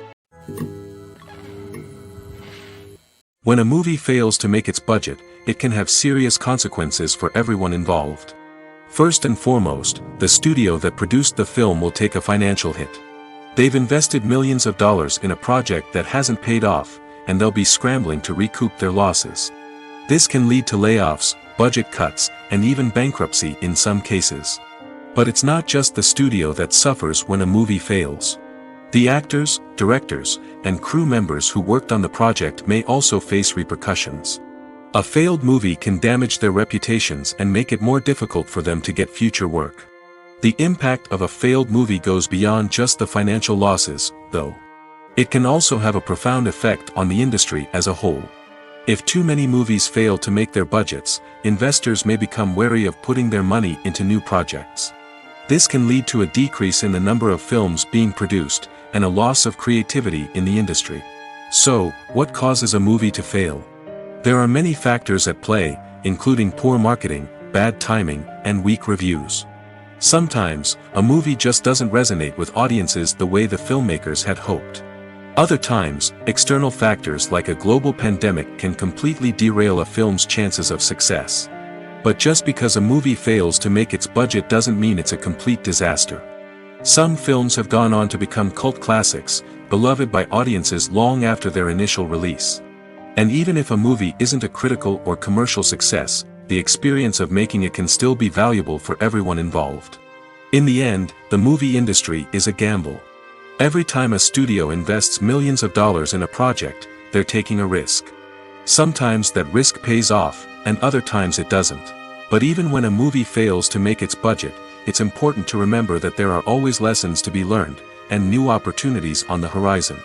When a movie fails to make its budget, it can have serious consequences for everyone involved. First and foremost, the studio that produced the film will take a financial hit. They've invested millions of dollars in a project that hasn't paid off, and they'll be scrambling to recoup their losses. This can lead to layoffs, budget cuts, and even bankruptcy in some cases. But it's not just the studio that suffers when a movie fails. The actors, directors, and crew members who worked on the project may also face repercussions. A failed movie can damage their reputations and make it more difficult for them to get future work. The impact of a failed movie goes beyond just the financial losses, though. It can also have a profound effect on the industry as a whole. If too many movies fail to make their budgets, investors may become wary of putting their money into new projects. This can lead to a decrease in the number of films being produced, and a loss of creativity in the industry. So, what causes a movie to fail? There are many factors at play, including poor marketing, bad timing, and weak reviews. Sometimes, a movie just doesn't resonate with audiences the way the filmmakers had hoped. Other times, external factors like a global pandemic can completely derail a film's chances of success. But just because a movie fails to make its budget doesn't mean it's a complete disaster. Some films have gone on to become cult classics, beloved by audiences long after their initial release. And even if a movie isn't a critical or commercial success, the experience of making it can still be valuable for everyone involved. In the end, the movie industry is a gamble. Every time a studio invests millions of dollars in a project, they're taking a risk. Sometimes that risk pays off, and other times it doesn't. But even when a movie fails to make its budget, it's important to remember that there are always lessons to be learned, and new opportunities on the horizon.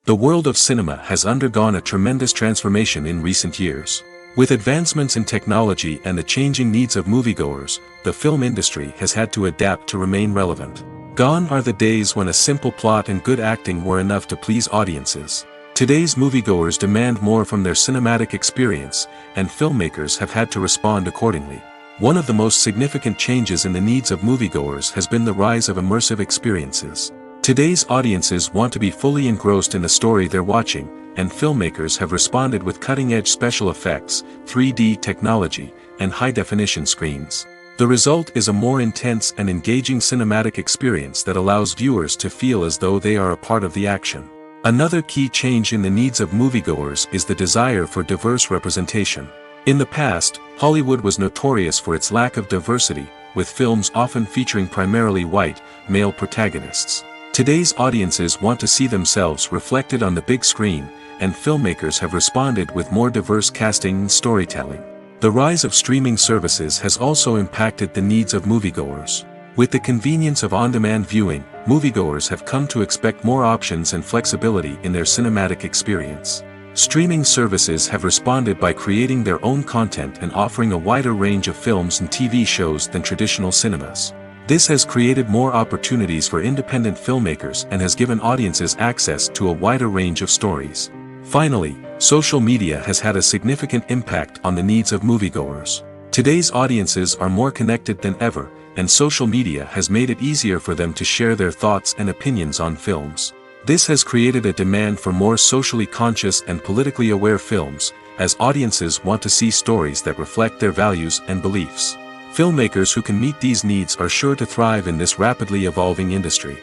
The world of cinema has undergone a tremendous transformation in recent years. With advancements in technology and the changing needs of moviegoers, the film industry has had to adapt to remain relevant. Gone are the days when a simple plot and good acting were enough to please audiences. Today's moviegoers demand more from their cinematic experience, and filmmakers have had to respond accordingly. One of the most significant changes in the needs of moviegoers has been the rise of immersive experiences. Today's audiences want to be fully engrossed in the story they're watching, and filmmakers have responded with cutting-edge special effects, 3D technology, and high-definition screens. The result is a more intense and engaging cinematic experience that allows viewers to feel as though they are a part of the action. Another key change in the needs of moviegoers is the desire for diverse representation. In the past, Hollywood was notorious for its lack of diversity, with films often featuring primarily white, male protagonists. Today's audiences want to see themselves reflected on the big screen, and filmmakers have responded with more diverse casting and storytelling. The rise of streaming services has also impacted the needs of moviegoers. With the convenience of on-demand viewing, moviegoers have come to expect more options and flexibility in their cinematic experience. Streaming services have responded by creating their own content and offering a wider range of films and TV shows than traditional cinemas. This has created more opportunities for independent filmmakers and has given audiences access to a wider range of stories. Finally, social media has had a significant impact on the needs of moviegoers. Today's audiences are more connected than ever, and social media has made it easier for them to share their thoughts and opinions on films. This has created a demand for more socially conscious and politically aware films, as audiences want to see stories that reflect their values and beliefs. Filmmakers who can meet these needs are sure to thrive in this rapidly evolving industry.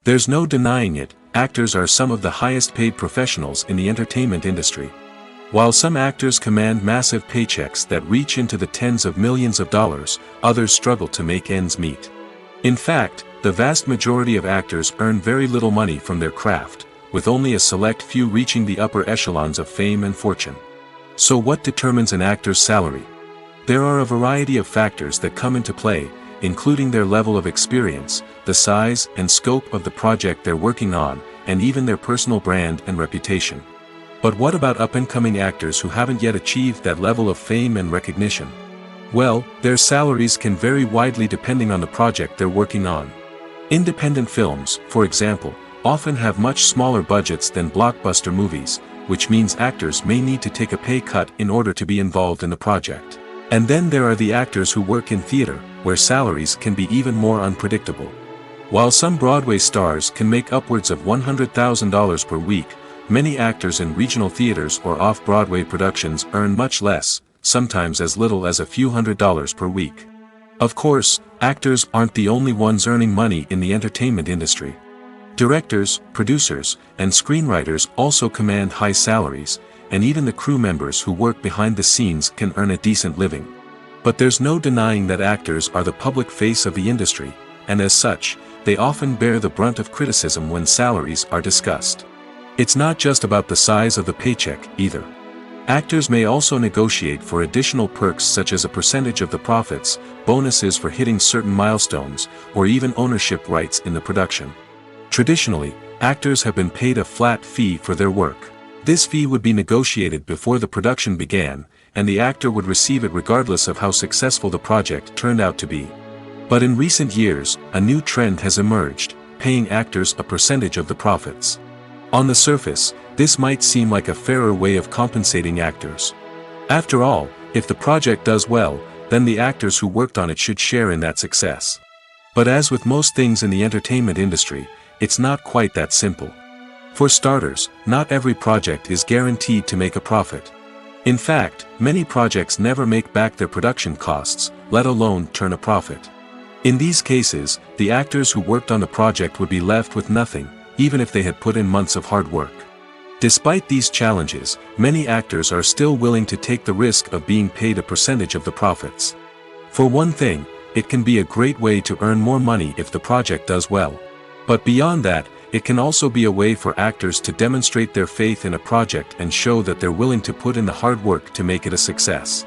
There's no denying it, actors are some of the highest paid professionals in the entertainment industry. While some actors command massive paychecks that reach into the tens of millions of dollars, others struggle to make ends meet. In fact, the vast majority of actors earn very little money from their craft, with only a select few reaching the upper echelons of fame and fortune. So what determines an actor's salary? There are a variety of factors that come into play, including their level of experience, the size and scope of the project they're working on, and even their personal brand and reputation. But what about up-and-coming actors who haven't yet achieved that level of fame and recognition? Well, their salaries can vary widely depending on the project they're working on. Independent films, for example, often have much smaller budgets than blockbuster movies, which means actors may need to take a pay cut in order to be involved in the project. And then there are the actors who work in theater, where salaries can be even more unpredictable. While some Broadway stars can make upwards of $100,000 per week, many actors in regional theaters or off-Broadway productions earn much less, sometimes as little as a few $100s per week. Of course, actors aren't the only ones earning money in the entertainment industry. Directors, producers, and screenwriters also command high salaries, and even the crew members who work behind the scenes can earn a decent living. But there's no denying that actors are the public face of the industry, and as such, they often bear the brunt of criticism when salaries are discussed. It's not just about the size of the paycheck, either. Actors may also negotiate for additional perks such as a percentage of the profits, bonuses for hitting certain milestones, or even ownership rights in the production. Traditionally, actors have been paid a flat fee for their work. This fee would be negotiated before the production began, and the actor would receive it regardless of how successful the project turned out to be. But in recent years, a new trend has emerged, paying actors a percentage of the profits. On the surface, this might seem like a fairer way of compensating actors. After all, if the project does well, then the actors who worked on it should share in that success. But as with most things in the entertainment industry, it's not quite that simple. For starters, not every project is guaranteed to make a profit. In fact, many projects never make back their production costs, let alone turn a profit. In these cases, the actors who worked on the project would be left with nothing, even if they had put in months of hard work. Despite these challenges, many actors are still willing to take the risk of being paid a percentage of the profits. For one thing, it can be a great way to earn more money if the project does well. But beyond that, it can also be a way for actors to demonstrate their faith in a project and show that they're willing to put in the hard work to make it a success.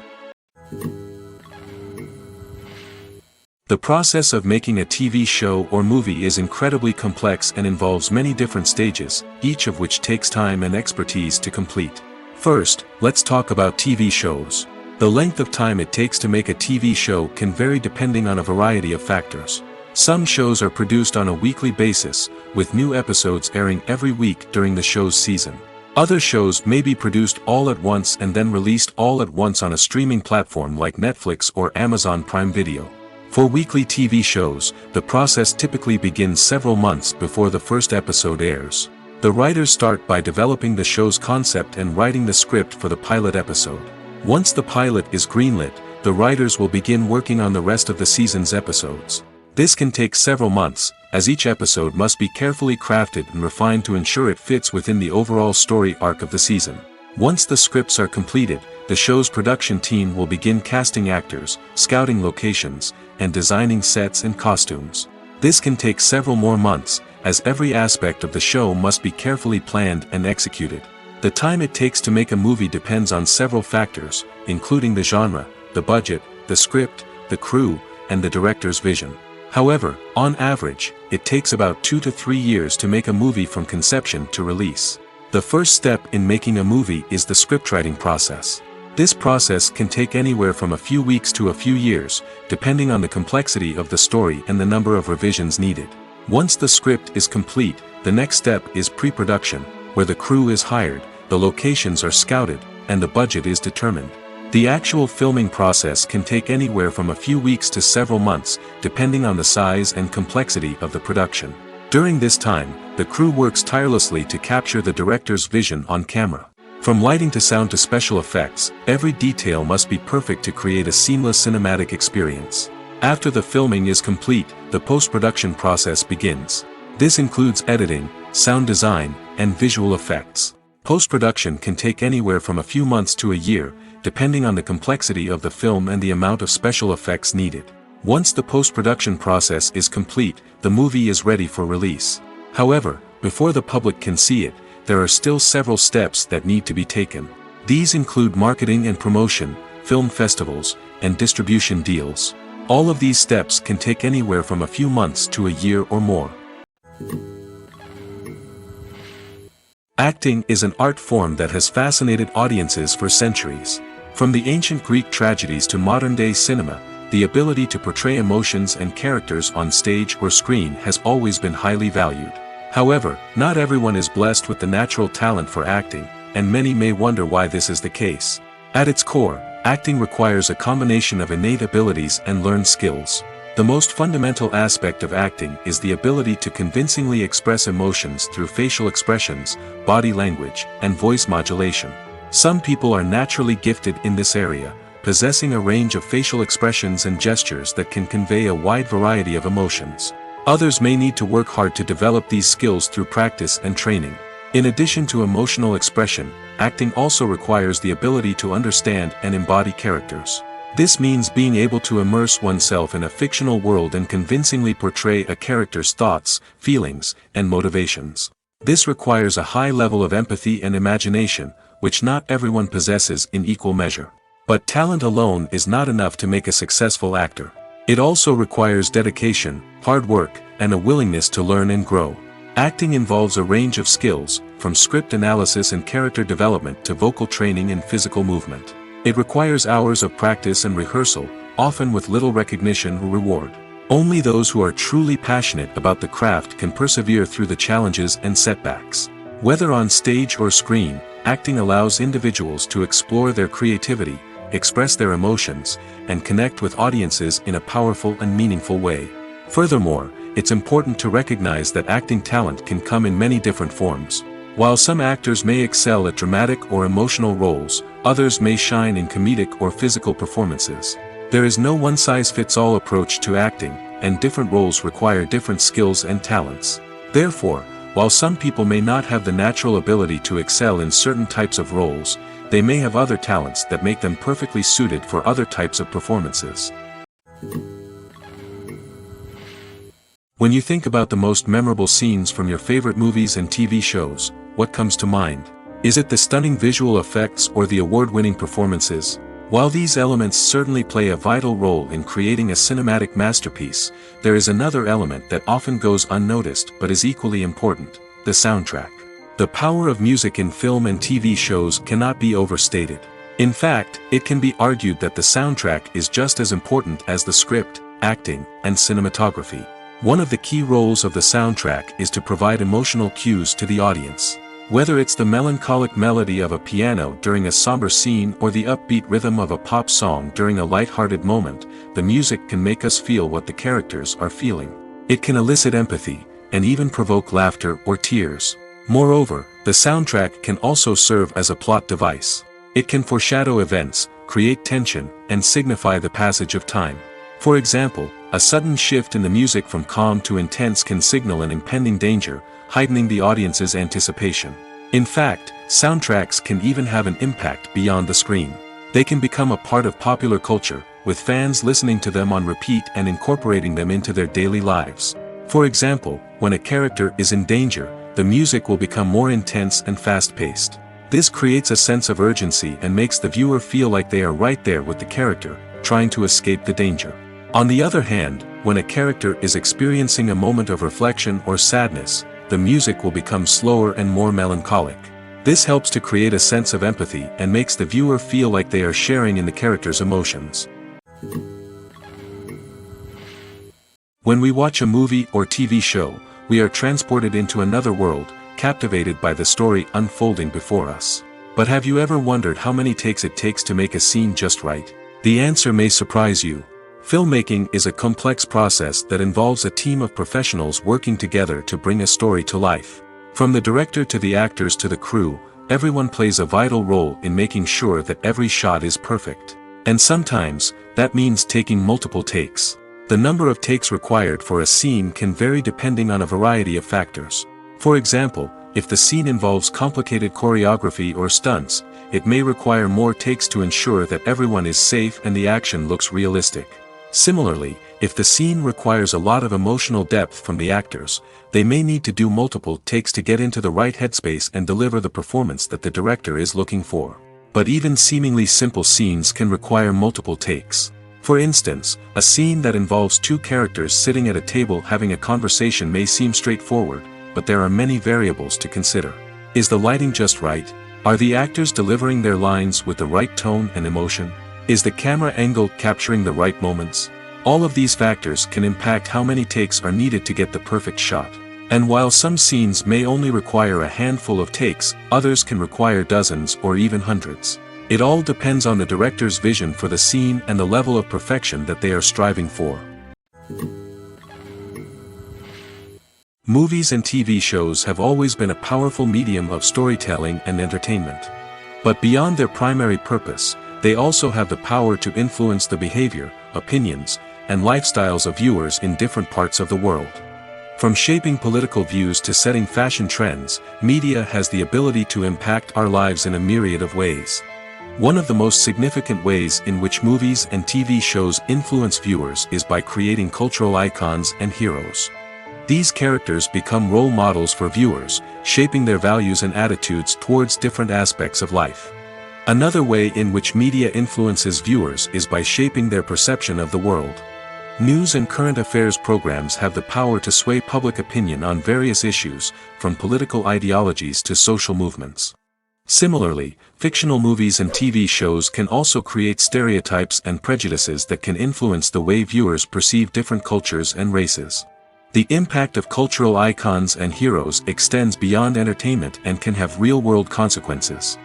The process of making a TV show or movie is incredibly complex and involves many different stages, each of which takes time and expertise to complete. First, let's talk about TV shows. The length of time it takes to make a TV show can vary depending on a variety of factors. Some shows are produced on a weekly basis, with new episodes airing every week during the show's season. Other shows may be produced all at once and then released all at once on a streaming platform like Netflix or Amazon Prime Video. For weekly TV shows, the process typically begins several months before the first episode airs. The writers start by developing the show's concept and writing the script for the pilot episode. Once the pilot is greenlit, the writers will begin working on the rest of the season's episodes. This can take several months, as each episode must be carefully crafted and refined to ensure it fits within the overall story arc of the season. Once the scripts are completed, the show's production team will begin casting actors, scouting locations, and designing sets and costumes. This can take several more months, as every aspect of the show must be carefully planned and executed. The time it takes to make a movie depends on several factors, including the genre, the budget, the script, the crew, and the director's vision. However, on average, it takes about 2 to 3 years to make a movie from conception to release. The first step in making a movie is the scriptwriting process. This process can take anywhere from a few weeks to a few years, depending on the complexity of the story and the number of revisions needed. Once the script is complete, the next step is pre-production, where the crew is hired, the locations are scouted, and the budget is determined. The actual filming process can take anywhere from a few weeks to several months, depending on the size and complexity of the production. During this time, the crew works tirelessly to capture the director's vision on camera. From lighting to sound to special effects, every detail must be perfect to create a seamless cinematic experience. After the filming is complete, the post-production process begins. This includes editing, sound design, and visual effects. Post-production can take anywhere from a few months to a year, depending on the complexity of the film and the amount of special effects needed. Once the post-production process is complete, the movie is ready for release. However, before the public can see it, there are still several steps that need to be taken. These include marketing and promotion, film festivals, and distribution deals. All of these steps can take anywhere from a few months to a year or more. Acting is an art form that has fascinated audiences for centuries. From the ancient Greek tragedies to modern-day cinema, the ability to portray emotions and characters on stage or screen has always been highly valued. However, not everyone is blessed with the natural talent for acting, and many may wonder why this is the case. At its core, acting requires a combination of innate abilities and learned skills. The most fundamental aspect of acting is the ability to convincingly express emotions through facial expressions, body language, and voice modulation. Some people are naturally gifted in this area, possessing a range of facial expressions and gestures that can convey a wide variety of emotions. Others may need to work hard to develop these skills through practice and training. In addition to emotional expression, acting also requires the ability to understand and embody characters. This means being able to immerse oneself in a fictional world and convincingly portray a character's thoughts, feelings, and motivations. This requires a high level of empathy and imagination, which not everyone possesses in equal measure. But talent alone is not enough to make a successful actor. It also requires dedication, hard work, and a willingness to learn and grow. Acting involves a range of skills, from script analysis and character development to vocal training and physical movement. It requires hours of practice and rehearsal, often with little recognition or reward. Only those who are truly passionate about the craft can persevere through the challenges and setbacks. Whether on stage or screen, acting allows individuals to explore their creativity, express their emotions, and connect with audiences in a powerful and meaningful way. Furthermore, it's important to recognize that acting talent can come in many different forms. While some actors may excel at dramatic or emotional roles, others may shine in comedic or physical performances. There is no one-size-fits-all approach to acting, and different roles require different skills and talents. Therefore, while some people may not have the natural ability to excel in certain types of roles, they may have other talents that make them perfectly suited for other types of performances. When you think about the most memorable scenes from your favorite movies and TV shows, what comes to mind? Is it the stunning visual effects or the award-winning performances? While these elements certainly play a vital role in creating a cinematic masterpiece, there is another element that often goes unnoticed but is equally important: the soundtrack. The power of music in film and TV shows cannot be overstated. In fact, it can be argued that the soundtrack is just as important as the script, acting, and cinematography. One of the key roles of the soundtrack is to provide emotional cues to the audience. Whether it's the melancholic melody of a piano during a somber scene or the upbeat rhythm of a pop song during a light-hearted moment, the music can make us feel what the characters are feeling. It can elicit empathy, and even provoke laughter or tears. Moreover, the soundtrack can also serve as a plot device. It can foreshadow events, create tension, and signify the passage of time. For example, a sudden shift in the music from calm to intense can signal an impending danger, heightening the audience's anticipation. In fact, soundtracks can even have an impact beyond the screen. They can become a part of popular culture, with fans listening to them on repeat and incorporating them into their daily lives. For example, when a character is in danger, the music will become more intense and fast-paced. This creates a sense of urgency and makes the viewer feel like they are right there with the character, trying to escape the danger. On the other hand, when a character is experiencing a moment of reflection or sadness, the music will become slower and more melancholic. This helps to create a sense of empathy and makes the viewer feel like they are sharing in the character's emotions. When we watch a movie or TV show, we are transported into another world, captivated by the story unfolding before us. But have you ever wondered how many takes it takes to make a scene just right? The answer may surprise you. Filmmaking is a complex process that involves a team of professionals working together to bring a story to life. From the director to the actors to the crew, everyone plays a vital role in making sure that every shot is perfect. And sometimes, that means taking multiple takes. The number of takes required for a scene can vary depending on a variety of factors. For example, if the scene involves complicated choreography or stunts, it may require more takes to ensure that everyone is safe and the action looks realistic. Similarly, if the scene requires a lot of emotional depth from the actors, they may need to do multiple takes to get into the right headspace and deliver the performance that the director is looking for. But even seemingly simple scenes can require multiple takes. For instance, a scene that involves two characters sitting at a table having a conversation may seem straightforward, but there are many variables to consider. Is the lighting just right? Are the actors delivering their lines with the right tone and emotion? Is the camera angle capturing the right moments? All of these factors can impact how many takes are needed to get the perfect shot. And while some scenes may only require a handful of takes, others can require dozens or even hundreds. It all depends on the director's vision for the scene and the level of perfection that they are striving for. Movies and TV shows have always been a powerful medium of storytelling and entertainment. But beyond their primary purpose, they also have the power to influence the behavior, opinions, and lifestyles of viewers in different parts of the world. From shaping political views to setting fashion trends, media has the ability to impact our lives in a myriad of ways. One of the most significant ways in which movies and TV shows influence viewers is by creating cultural icons and heroes. These characters become role models for viewers, shaping their values and attitudes towards different aspects of life. Another way in which media influences viewers is by shaping their perception of the world. News and current affairs programs have the power to sway public opinion on various issues, from political ideologies to social movements. Similarly, fictional movies and TV shows can also create stereotypes and prejudices that can influence the way viewers perceive different cultures and races. The impact of cultural icons and heroes extends beyond entertainment and can have real-world consequences.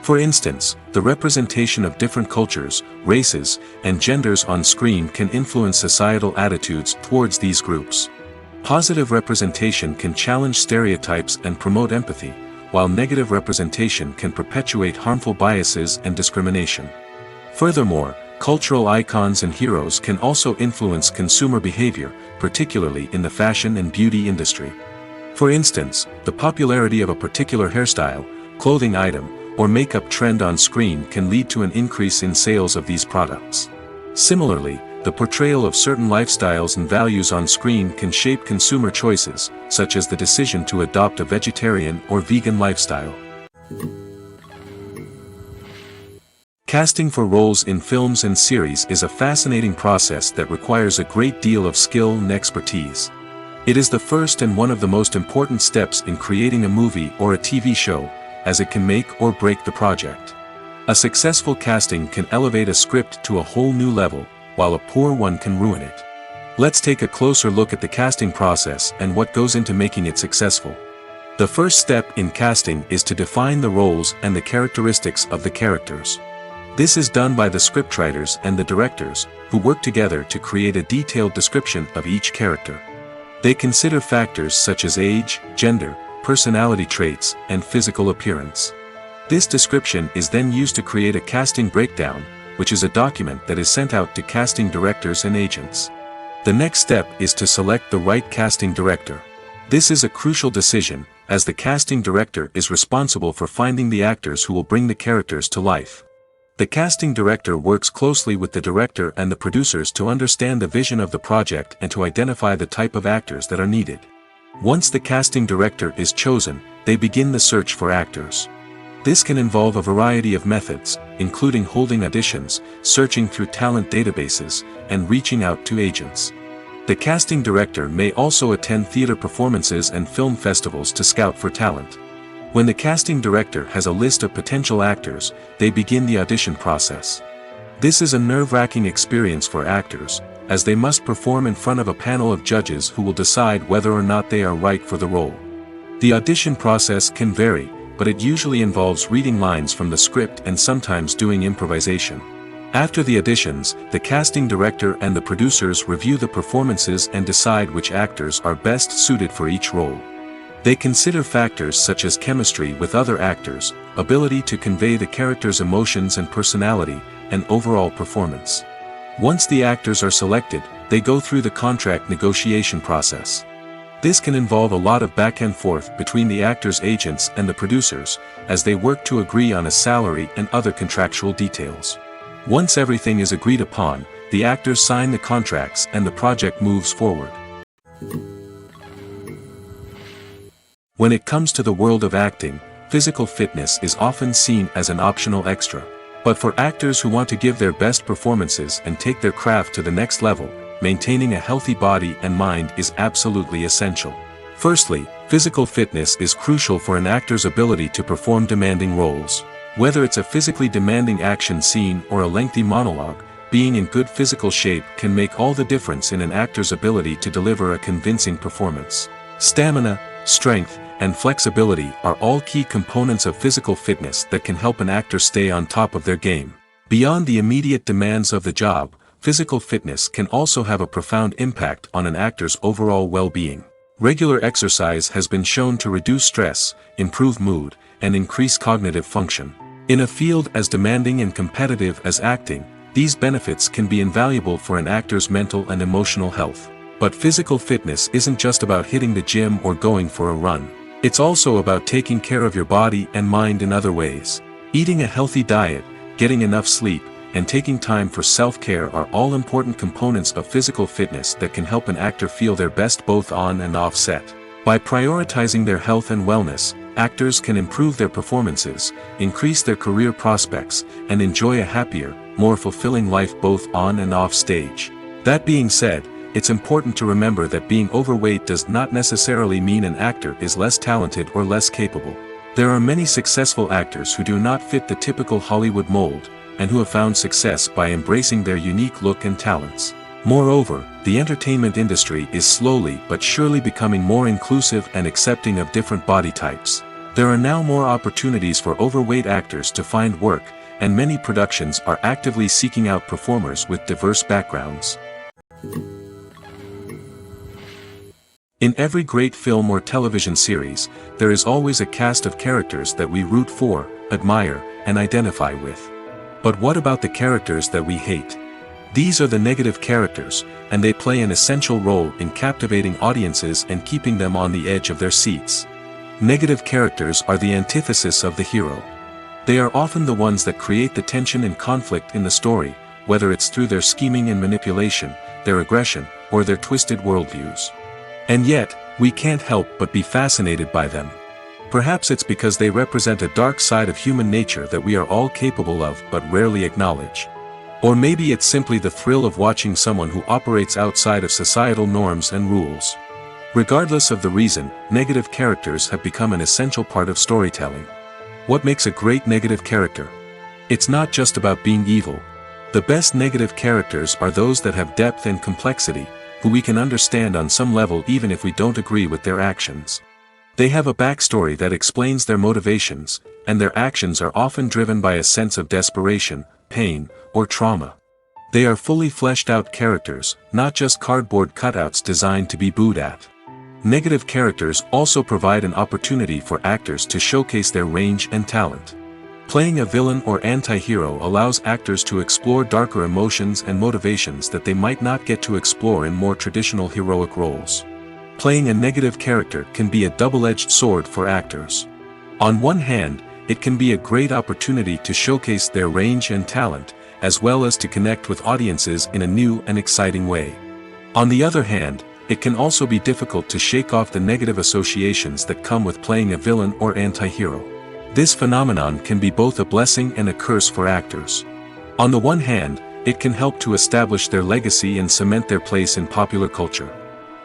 For instance, the representation of different cultures, races, and genders on screen can influence societal attitudes towards these groups. Positive representation can challenge stereotypes and promote empathy, while negative representation can perpetuate harmful biases and discrimination. Furthermore, cultural icons and heroes can also influence consumer behavior, particularly in the fashion and beauty industry. For instance, the popularity of a particular hairstyle, clothing item, or makeup trend on screen can lead to an increase in sales of these products. Similarly, the portrayal of certain lifestyles and values on screen can shape consumer choices, such as the decision to adopt a vegetarian or vegan lifestyle. Casting for roles in films and series is a fascinating process that requires a great deal of skill and expertise. It is the first and one of the most important steps in creating a movie or a TV show, as it can make or break the project. A successful casting can elevate a script to a whole new level, while a poor one can ruin it. Let's take a closer look at the casting process and what goes into making it successful. The first step in casting is to define the roles and the characteristics of the characters. This is done by the scriptwriters and the directors, who work together to create a detailed description of each character. They consider factors such as age, gender, personality traits, and physical appearance. This description is then used to create a casting breakdown, which is a document that is sent out to casting directors and agents. The next step is to select the right casting director. This is a crucial decision, as the casting director is responsible for finding the actors who will bring the characters to life. The casting director works closely with the director and the producers to understand the vision of the project and to identify the type of actors that are needed. Once the casting director is chosen, they begin the search for actors. This can involve a variety of methods, including holding auditions, searching through talent databases, and reaching out to agents. The casting director may also attend theater performances and film festivals to scout for talent. When the casting director has a list of potential actors, they begin the audition process. This is a nerve-wracking experience for actors, as they must perform in front of a panel of judges who will decide whether or not they are right for the role. The audition process can vary, but it usually involves reading lines from the script and sometimes doing improvisation. After the auditions, the casting director and the producers review the performances and decide which actors are best suited for each role. They consider factors such as chemistry with other actors, ability to convey the character's emotions and personality, and overall performance. Once the actors are selected, they go through the contract negotiation process. This can involve a lot of back and forth between the actors' agents and the producers, as they work to agree on a salary and other contractual details. Once everything is agreed upon, the actors sign the contracts and the project moves forward. When it comes to the world of acting, physical fitness is often seen as an optional extra. But for actors who want to give their best performances and take their craft to the next level, maintaining a healthy body and mind is absolutely essential. Firstly, physical fitness is crucial for an actor's ability to perform demanding roles. Whether it's a physically demanding action scene or a lengthy monologue, being in good physical shape can make all the difference in an actor's ability to deliver a convincing performance. Stamina, strength, and flexibility are all key components of physical fitness that can help an actor stay on top of their game. Beyond the immediate demands of the job, physical fitness can also have a profound impact on an actor's overall well-being. Regular exercise has been shown to reduce stress, improve mood, and increase cognitive function. In a field as demanding and competitive as acting, these benefits can be invaluable for an actor's mental and emotional health. But physical fitness isn't just about hitting the gym or going for a run. It's also about taking care of your body and mind in other ways. Eating a healthy diet, getting enough sleep, and taking time for self-care are all important components of physical fitness that can help an actor feel their best both on and off set. By prioritizing their health and wellness, actors can improve their performances, increase their career prospects, and enjoy a happier, more fulfilling life both on and off stage. That being said, it's important to remember that being overweight does not necessarily mean an actor is less talented or less capable. There are many successful actors who do not fit the typical Hollywood mold, and who have found success by embracing their unique look and talents. Moreover, the entertainment industry is slowly but surely becoming more inclusive and accepting of different body types. There are now more opportunities for overweight actors to find work, and many productions are actively seeking out performers with diverse backgrounds. In every great film or television series, there is always a cast of characters that we root for, admire, and identify with. But what about the characters that we hate? These are the negative characters, and they play an essential role in captivating audiences and keeping them on the edge of their seats. Negative characters are the antithesis of the hero. They are often the ones that create the tension and conflict in the story, whether it's through their scheming and manipulation, their aggression, or their twisted worldviews. And yet, we can't help but be fascinated by them. Perhaps it's because they represent a dark side of human nature that we are all capable of but rarely acknowledge. Or maybe it's simply the thrill of watching someone who operates outside of societal norms and rules. Regardless of the reason, negative characters have become an essential part of storytelling. What makes a great negative character? It's not just about being evil. The best negative characters are those that have depth and complexity, who we can understand on some level even if we don't agree with their actions. They have a backstory that explains their motivations, and their actions are often driven by a sense of desperation, pain, or trauma. They are fully fleshed out characters, not just cardboard cutouts designed to be booed at. Negative characters also provide an opportunity for actors to showcase their range and talent. Playing a villain or anti-hero allows actors to explore darker emotions and motivations that they might not get to explore in more traditional heroic roles. Playing a negative character can be a double-edged sword for actors. On one hand, it can be a great opportunity to showcase their range and talent, as well as to connect with audiences in a new and exciting way. On the other hand, it can also be difficult to shake off the negative associations that come with playing a villain or anti-hero. This phenomenon can be both a blessing and a curse for actors. On the one hand, it can help to establish their legacy and cement their place in popular culture.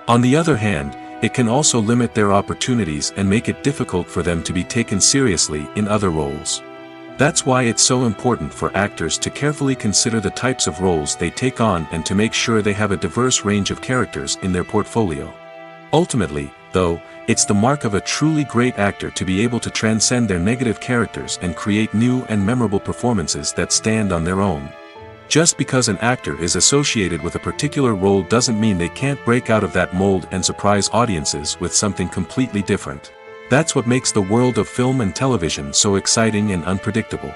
On the other hand, it can also limit their opportunities and make it difficult for them to be taken seriously in other roles. That's why it's so important for actors to carefully consider the types of roles they take on and to make sure they have a diverse range of characters in their portfolio. Ultimately, though, it's the mark of a truly great actor to be able to transcend their negative characters and create new and memorable performances that stand on their own. Just because an actor is associated with a particular role doesn't mean they can't break out of that mold and surprise audiences with something completely different. That's what makes the world of film and television so exciting and unpredictable.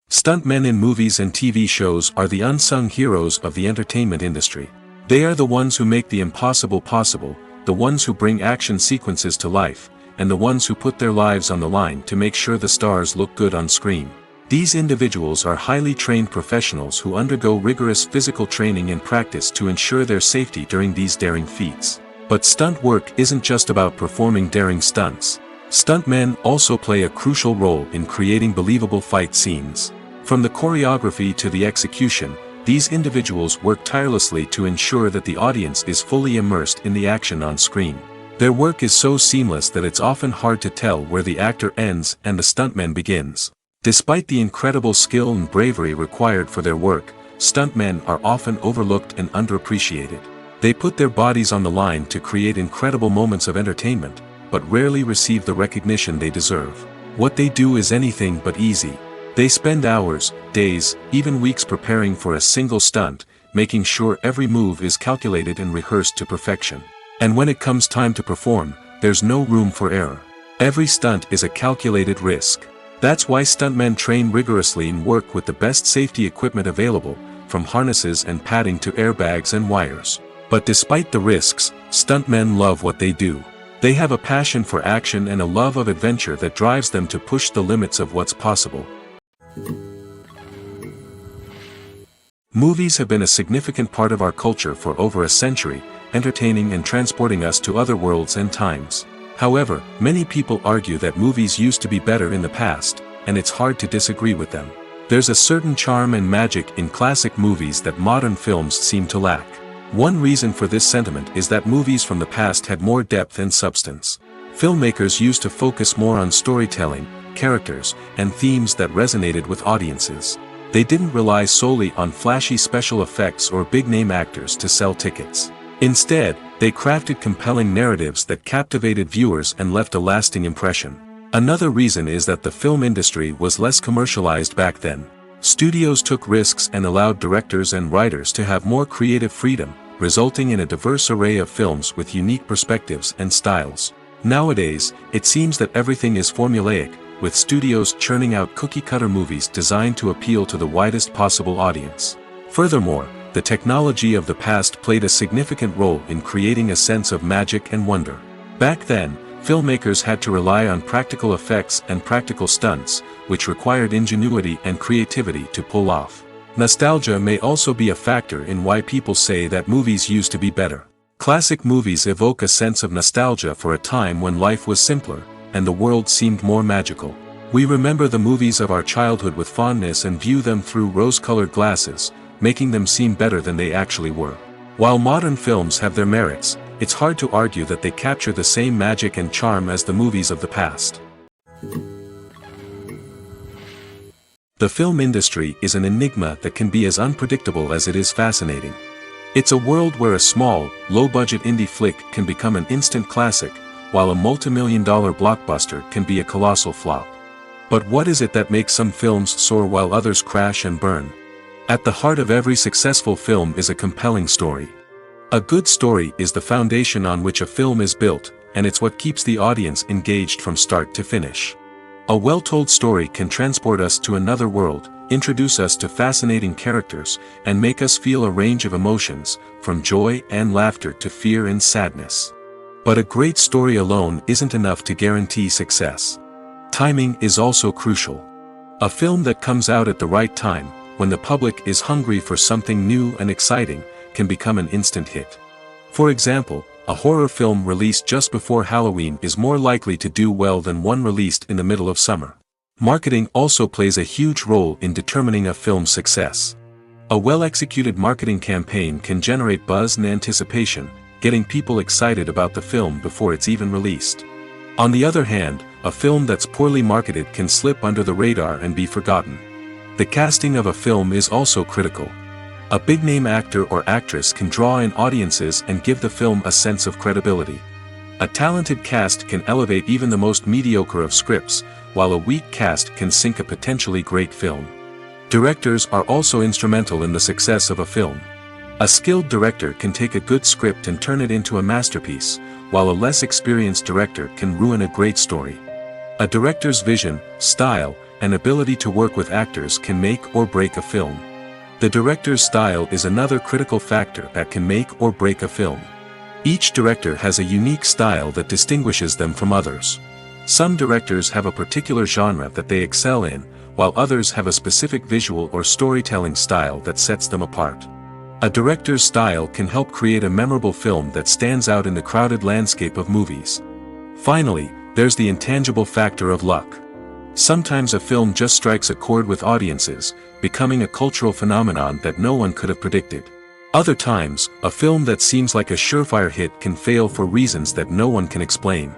Stuntmen in movies and TV shows are the unsung heroes of the entertainment industry. They are the ones who make the impossible possible, the ones who bring action sequences to life, and the ones who put their lives on the line to make sure the stars look good on screen. These individuals are highly trained professionals who undergo rigorous physical training and practice to ensure their safety during these daring feats. But stunt work isn't just about performing daring stunts. Stuntmen also play a crucial role in creating believable fight scenes. From the choreography to the execution, these individuals work tirelessly to ensure that the audience is fully immersed in the action on screen. Their work is so seamless that it's often hard to tell where the actor ends and the stuntman begins. Despite the incredible skill and bravery required for their work, stuntmen are often overlooked and underappreciated. They put their bodies on the line to create incredible moments of entertainment, but rarely receive the recognition they deserve. What they do is anything but easy. They spend hours, days, even weeks preparing for a single stunt, making sure every move is calculated and rehearsed to perfection. And when it comes time to perform, there's no room for error. Every stunt is a calculated risk. That's why stuntmen train rigorously and work with the best safety equipment available, from harnesses and padding to airbags and wires. But despite the risks, stuntmen love what they do. They have a passion for action and a love of adventure that drives them to push the limits of what's possible. Movies have been a significant part of our culture for over a century, entertaining and transporting us to other worlds and times. However, many people argue that movies used to be better in the past, and it's hard to disagree with them. There's a certain charm and magic in classic movies that modern films seem to lack. One reason for this sentiment is that movies from the past had more depth and substance. Filmmakers used to focus more on storytelling, characters, and themes that resonated with audiences. They didn't rely solely on flashy special effects or big-name actors to sell tickets. Instead, they crafted compelling narratives that captivated viewers and left a lasting impression. Another reason is that the film industry was less commercialized back then. Studios took risks and allowed directors and writers to have more creative freedom, resulting in a diverse array of films with unique perspectives and styles. Nowadays, it seems that everything is formulaic, with studios churning out cookie-cutter movies designed to appeal to the widest possible audience. Furthermore, the technology of the past played a significant role in creating a sense of magic and wonder. Back then, filmmakers had to rely on practical effects and practical stunts, which required ingenuity and creativity to pull off. Nostalgia may also be a factor in why people say that movies used to be better. Classic movies evoke a sense of nostalgia for a time when life was simpler, and the world seemed more magical. We remember the movies of our childhood with fondness and view them through rose-colored glasses, making them seem better than they actually were. While modern films have their merits, it's hard to argue that they capture the same magic and charm as the movies of the past. The film industry is an enigma that can be as unpredictable as it is fascinating. It's a world where a small, low-budget indie flick can become an instant classic, while a multi-million-dollar blockbuster can be a colossal flop. But what is it that makes some films soar while others crash and burn? At the heart of every successful film is a compelling story. A good story is the foundation on which a film is built, and it's what keeps the audience engaged from start to finish. A well-told story can transport us to another world, introduce us to fascinating characters, and make us feel a range of emotions, from joy and laughter to fear and sadness. But a great story alone isn't enough to guarantee success. Timing is also crucial. A film that comes out at the right time, when the public is hungry for something new and exciting, can become an instant hit. For example, a horror film released just before Halloween is more likely to do well than one released in the middle of summer. Marketing also plays a huge role in determining a film's success. A well-executed marketing campaign can generate buzz and anticipation, getting people excited about the film before it's even released. On the other hand, a film that's poorly marketed can slip under the radar and be forgotten. The casting of a film is also critical. A big-name actor or actress can draw in audiences and give the film a sense of credibility. A talented cast can elevate even the most mediocre of scripts, while a weak cast can sink a potentially great film. Directors are also instrumental in the success of a film. A skilled director can take a good script and turn it into a masterpiece, while a less experienced director can ruin a great story. A director's vision, style, and ability to work with actors can make or break a film. The director's style is another critical factor that can make or break a film. Each director has a unique style that distinguishes them from others. Some directors have a particular genre that they excel in, while others have a specific visual or storytelling style that sets them apart. A director's style can help create a memorable film that stands out in the crowded landscape of movies. Finally, there's the intangible factor of luck. Sometimes a film just strikes a chord with audiences, becoming a cultural phenomenon that no one could have predicted. Other times, a film that seems like a surefire hit can fail for reasons that no one can explain.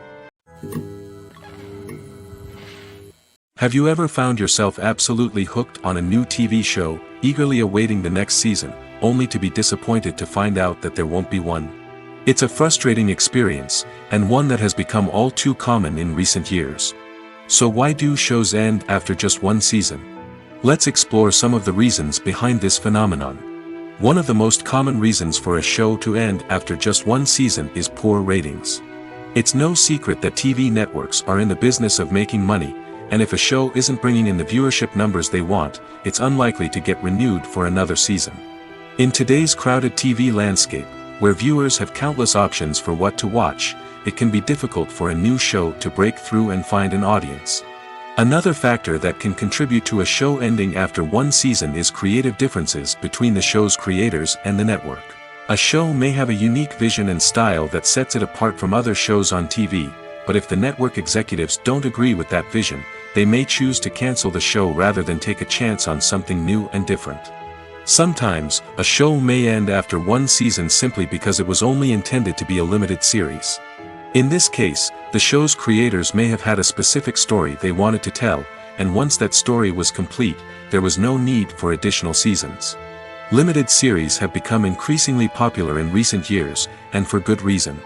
Have you ever found yourself absolutely hooked on a new TV show, eagerly awaiting the next season, only to be disappointed to find out that there won't be one? It's a frustrating experience, and one that has become all too common in recent years. So why do shows end after just one season? Let's explore some of the reasons behind this phenomenon. One of the most common reasons for a show to end after just one season is poor ratings. It's no secret that TV networks are in the business of making money, and if a show isn't bringing in the viewership numbers they want, it's unlikely to get renewed for another season. In today's crowded TV landscape, where viewers have countless options for what to watch, it can be difficult for a new show to break through and find an audience. Another factor that can contribute to a show ending after one season is creative differences between the show's creators and the network. A show may have a unique vision and style that sets it apart from other shows on TV, but if the network executives don't agree with that vision, they may choose to cancel the show rather than take a chance on something new and different. Sometimes, a show may end after one season simply because it was only intended to be a limited series. In this case, the show's creators may have had a specific story they wanted to tell, and once that story was complete, there was no need for additional seasons. Limited series have become increasingly popular in recent years, and for good reason.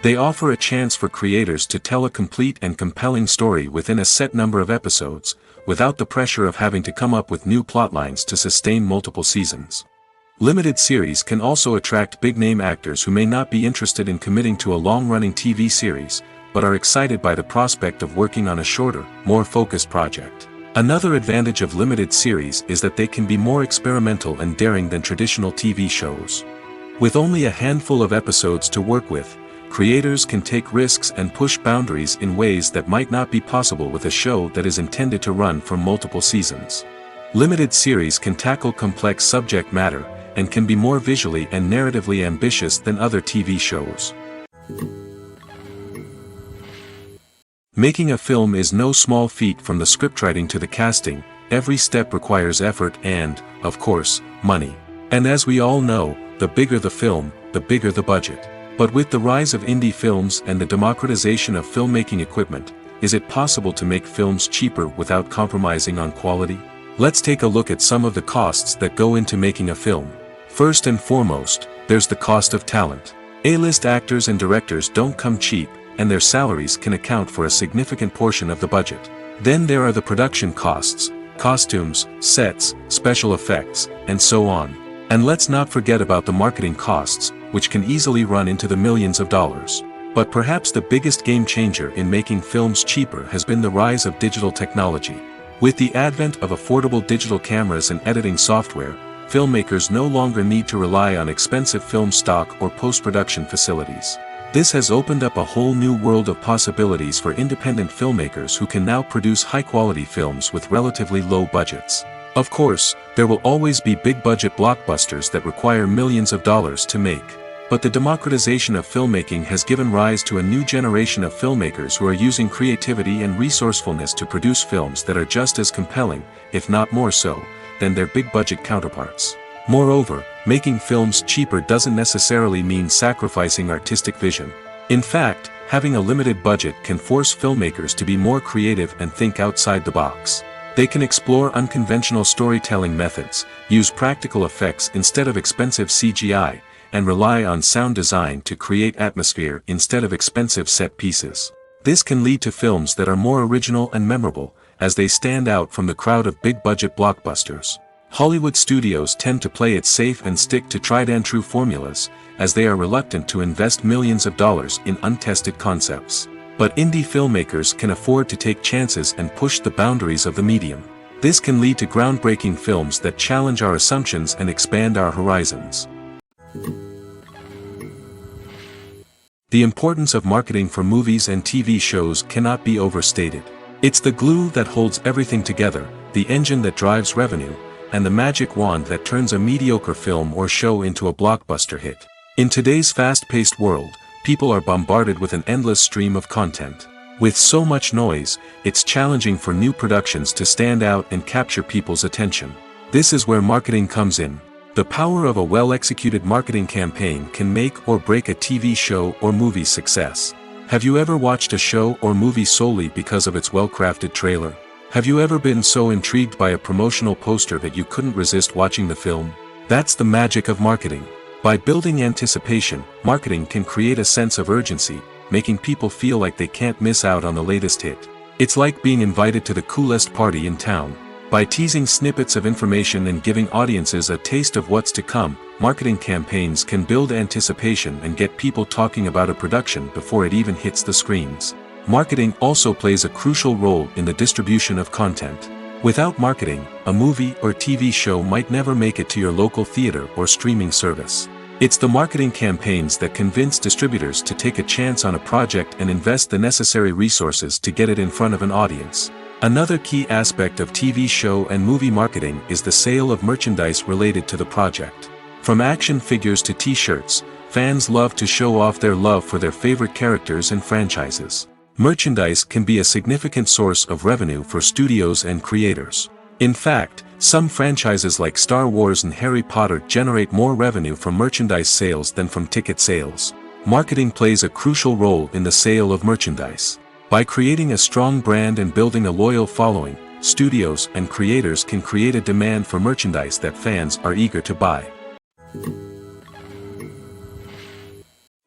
They offer a chance for creators to tell a complete and compelling story within a set number of episodes, without the pressure of having to come up with new plotlines to sustain multiple seasons. Limited series can also attract big-name actors who may not be interested in committing to a long-running TV series, but are excited by the prospect of working on a shorter, more focused project. Another advantage of limited series is that they can be more experimental and daring than traditional TV shows. With only a handful of episodes to work with, creators can take risks and push boundaries in ways that might not be possible with a show that is intended to run for multiple seasons. Limited series can tackle complex subject matter, and can be more visually and narratively ambitious than other TV shows. Making a film is no small feat. From the scriptwriting to the casting, every step requires effort and, of course, money. And as we all know, the bigger the film, the bigger the budget. But with the rise of indie films and the democratization of filmmaking equipment, is it possible to make films cheaper without compromising on quality? Let's take a look at some of the costs that go into making a film. First and foremost, there's the cost of talent. A-list actors and directors don't come cheap, and their salaries can account for a significant portion of the budget. Then there are the production costs, costumes, sets, special effects, and so on. And let's not forget about the marketing costs, which can easily run into the millions of dollars. But perhaps the biggest game changer in making films cheaper has been the rise of digital technology. With the advent of affordable digital cameras and editing software, filmmakers no longer need to rely on expensive film stock or post-production facilities. This has opened up a whole new world of possibilities for independent filmmakers who can now produce high-quality films with relatively low budgets. Of course, there will always be big-budget blockbusters that require millions of dollars to make. But the democratization of filmmaking has given rise to a new generation of filmmakers who are using creativity and resourcefulness to produce films that are just as compelling, if not more so, than their big-budget counterparts. Moreover, making films cheaper doesn't necessarily mean sacrificing artistic vision. In fact, having a limited budget can force filmmakers to be more creative and think outside the box. They can explore unconventional storytelling methods, use practical effects instead of expensive CGI, and rely on sound design to create atmosphere instead of expensive set pieces. This can lead to films that are more original and memorable, as they stand out from the crowd of big-budget blockbusters. Hollywood studios tend to play it safe and stick to tried-and-true formulas, as they are reluctant to invest millions of dollars in untested concepts. But indie filmmakers can afford to take chances and push the boundaries of the medium. This can lead to groundbreaking films that challenge our assumptions and expand our horizons. The importance of marketing for movies and TV shows cannot be overstated. It's the glue that holds everything together, the engine that drives revenue, and the magic wand that turns a mediocre film or show into a blockbuster hit. In today's fast-paced world, people are bombarded with an endless stream of content. With so much noise, it's challenging for new productions to stand out and capture people's attention. This is where marketing comes in. The power of a well-executed marketing campaign can make or break a TV show or movie's success. Have you ever watched a show or movie solely because of its well-crafted trailer? Have you ever been so intrigued by a promotional poster that you couldn't resist watching the film? That's the magic of marketing. By building anticipation, marketing can create a sense of urgency, making people feel like they can't miss out on the latest hit. It's like being invited to the coolest party in town. By teasing snippets of information and giving audiences a taste of what's to come, marketing campaigns can build anticipation and get people talking about a production before it even hits the screens. Marketing also plays a crucial role in the distribution of content. Without marketing, a movie or TV show might never make it to your local theater or streaming service. It's the marketing campaigns that convince distributors to take a chance on a project and invest the necessary resources to get it in front of an audience. Another key aspect of TV show and movie marketing is the sale of merchandise related to the project. From action figures to t-shirts, fans love to show off their love for their favorite characters and franchises. Merchandise can be a significant source of revenue for studios and creators. In fact, some franchises like Star Wars and Harry Potter generate more revenue from merchandise sales than from ticket sales. Marketing plays a crucial role in the sale of merchandise. By creating a strong brand and building a loyal following, studios and creators can create a demand for merchandise that fans are eager to buy.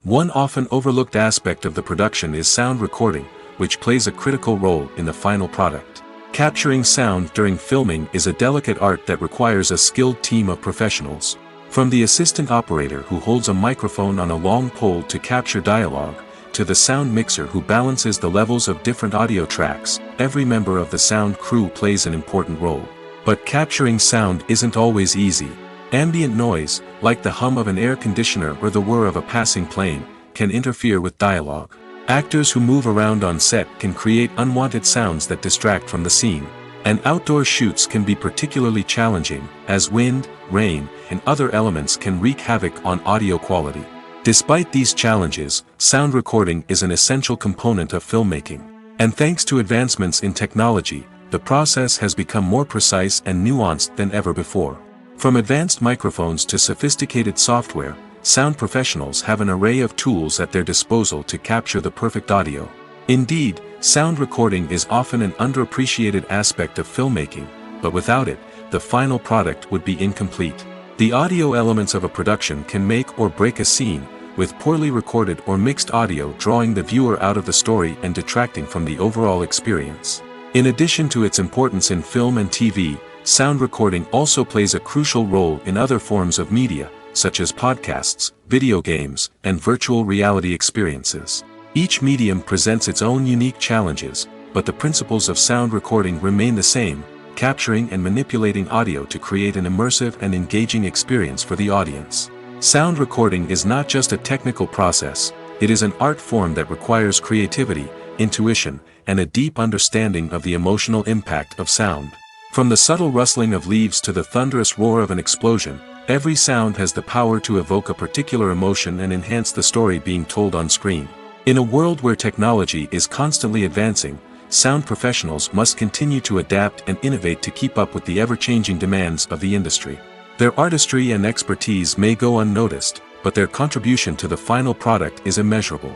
One often overlooked aspect of the production is sound recording, which plays a critical role in the final product. Capturing sound during filming is a delicate art that requires a skilled team of professionals. From the assistant operator who holds a microphone on a long pole to capture dialogue, to the sound mixer who balances the levels of different audio tracks, every member of the sound crew plays an important role. But capturing sound isn't always easy. Ambient noise, like the hum of an air conditioner or the whir of a passing plane, can interfere with dialogue. Actors who move around on set can create unwanted sounds that distract from the scene. And outdoor shoots can be particularly challenging, as wind, rain, and other elements can wreak havoc on audio quality. Despite these challenges, sound recording is an essential component of filmmaking. And thanks to advancements in technology, the process has become more precise and nuanced than ever before. From advanced microphones to sophisticated software, sound professionals have an array of tools at their disposal to capture the perfect audio. Indeed, sound recording is often an underappreciated aspect of filmmaking, but without it, the final product would be incomplete. The audio elements of a production can make or break a scene, with poorly recorded or mixed audio drawing the viewer out of the story and detracting from the overall experience. In addition to its importance in film and TV, sound recording also plays a crucial role in other forms of media, such as podcasts, video games, and virtual reality experiences. Each medium presents its own unique challenges, but the principles of sound recording remain the same, capturing and manipulating audio to create an immersive and engaging experience for the audience. Sound recording is not just a technical process, it is an art form that requires creativity, intuition, and a deep understanding of the emotional impact of sound. From the subtle rustling of leaves to the thunderous roar of an explosion, every sound has the power to evoke a particular emotion and enhance the story being told on screen. In a world where technology is constantly advancing, sound professionals must continue to adapt and innovate to keep up with the ever-changing demands of the industry. Their artistry and expertise may go unnoticed, but their contribution to the final product is immeasurable.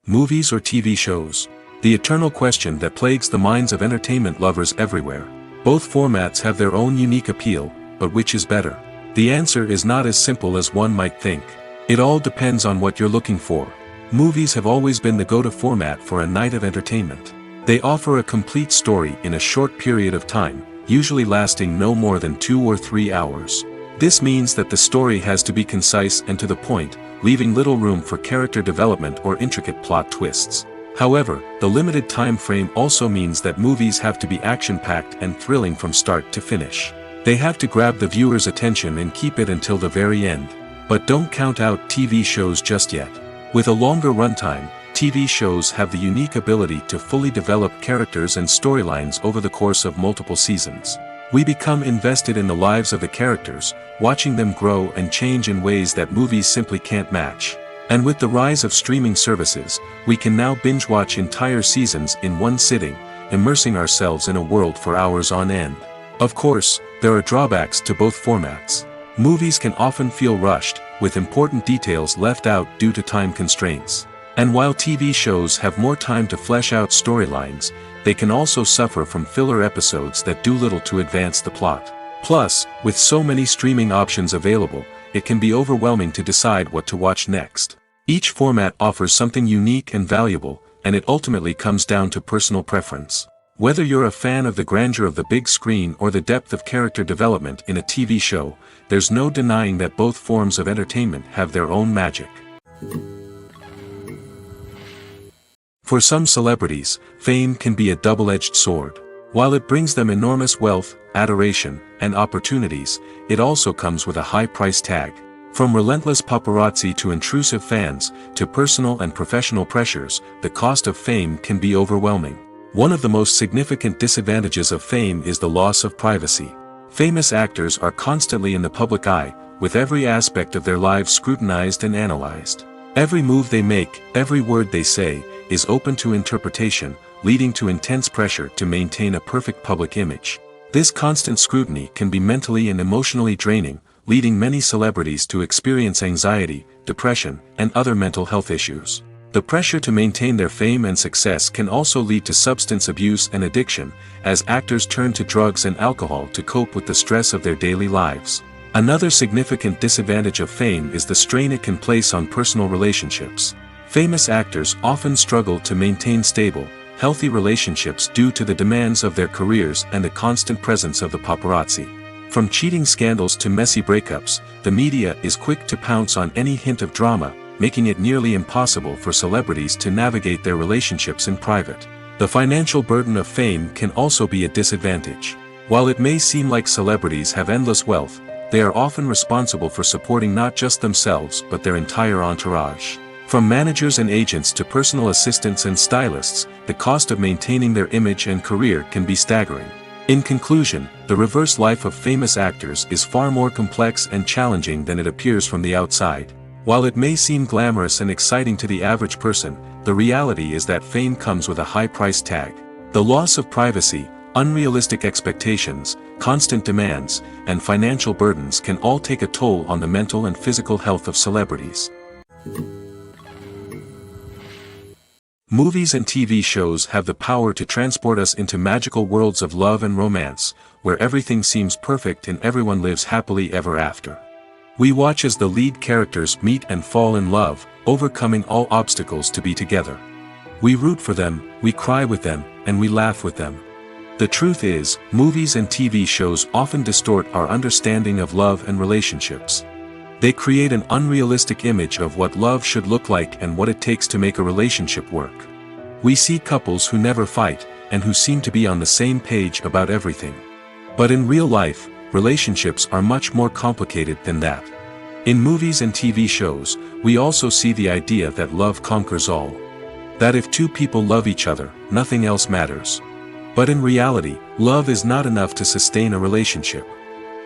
Movies or TV shows? The eternal question that plagues the minds of entertainment lovers everywhere. Both formats have their own unique appeal, but which is better? The answer is not as simple as one might think. It all depends on what you're looking for. Movies have always been the go-to format for a night of entertainment. They offer a complete story in a short period of time, usually lasting no more than 2 or 3 hours. This means that the story has to be concise and to the point, leaving little room for character development or intricate plot twists. However, the limited time frame also means that movies have to be action-packed and thrilling from start to finish. They have to grab the viewer's attention and keep it until the very end. But don't count out TV shows just yet. With a longer runtime, TV shows have the unique ability to fully develop characters and storylines over the course of multiple seasons. We become invested in the lives of the characters, watching them grow and change in ways that movies simply can't match. And with the rise of streaming services, we can now binge-watch entire seasons in one sitting, immersing ourselves in a world for hours on end. Of course, there are drawbacks to both formats. Movies can often feel rushed, with important details left out due to time constraints. And while TV shows have more time to flesh out storylines, they can also suffer from filler episodes that do little to advance the plot. Plus, with so many streaming options available, it can be overwhelming to decide what to watch next. Each format offers something unique and valuable, and it ultimately comes down to personal preference. Whether you're a fan of the grandeur of the big screen or the depth of character development in a TV show, there's no denying that both forms of entertainment have their own magic. For some celebrities, fame can be a double-edged sword. While it brings them enormous wealth, adoration, and opportunities, it also comes with a high price tag. From relentless paparazzi to intrusive fans, to personal and professional pressures, the cost of fame can be overwhelming. One of the most significant disadvantages of fame is the loss of privacy. Famous actors are constantly in the public eye, with every aspect of their lives scrutinized and analyzed. Every move they make, every word they say, is open to interpretation, leading to intense pressure to maintain a perfect public image. This constant scrutiny can be mentally and emotionally draining, leading many celebrities to experience anxiety, depression, and other mental health issues. The pressure to maintain their fame and success can also lead to substance abuse and addiction, as actors turn to drugs and alcohol to cope with the stress of their daily lives. Another significant disadvantage of fame is the strain it can place on personal relationships. Famous actors often struggle to maintain stable, healthy relationships due to the demands of their careers and the constant presence of the paparazzi. From cheating scandals to messy breakups, the media is quick to pounce on any hint of drama, making it nearly impossible for celebrities to navigate their relationships in private. The financial burden of fame can also be a disadvantage. While it may seem like celebrities have endless wealth, they are often responsible for supporting not just themselves but their entire entourage. From managers and agents to personal assistants and stylists, the cost of maintaining their image and career can be staggering. In conclusion, the reverse life of famous actors is far more complex and challenging than it appears from the outside. While it may seem glamorous and exciting to the average person, the reality is that fame comes with a high price tag. The loss of privacy, unrealistic expectations, constant demands, and financial burdens can all take a toll on the mental and physical health of celebrities. Movies and TV shows have the power to transport us into magical worlds of love and romance, where everything seems perfect and everyone lives happily ever after. We watch as the lead characters meet and fall in love, overcoming all obstacles to be together. We root for them, we cry with them, and we laugh with them. The truth is, movies and TV shows often distort our understanding of love and relationships. They create an unrealistic image of what love should look like and what it takes to make a relationship work. We see couples who never fight, and who seem to be on the same page about everything. But in real life, relationships are much more complicated than that. In movies and TV shows, we also see the idea that love conquers all. That if two people love each other, nothing else matters. But in reality, love is not enough to sustain a relationship.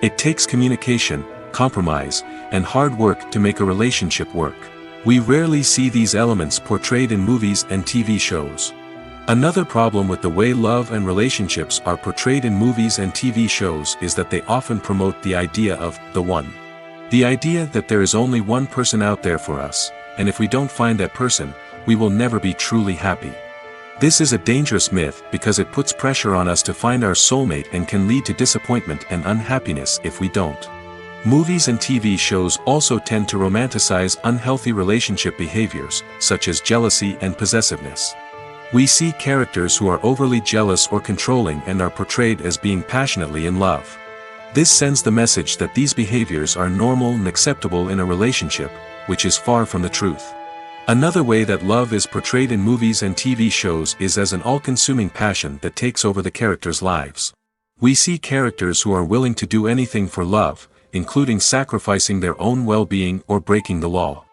It takes communication, compromise, and hard work to make a relationship work. We rarely see these elements portrayed in movies and TV shows. Another problem with the way love and relationships are portrayed in movies and TV shows is that they often promote the idea of the one. The idea that there is only one person out there for us, and if we don't find that person, we will never be truly happy. This is a dangerous myth because it puts pressure on us to find our soulmate and can lead to disappointment and unhappiness if we don't. Movies and TV shows also tend to romanticize unhealthy relationship behaviors, such as jealousy and possessiveness. We see characters who are overly jealous or controlling and are portrayed as being passionately in love. This sends the message that these behaviors are normal and acceptable in a relationship, which is far from the truth. Another way that love is portrayed in movies and TV shows is as an all-consuming passion that takes over the characters' lives. We see characters who are willing to do anything for love, including sacrificing their own well-being or breaking the law.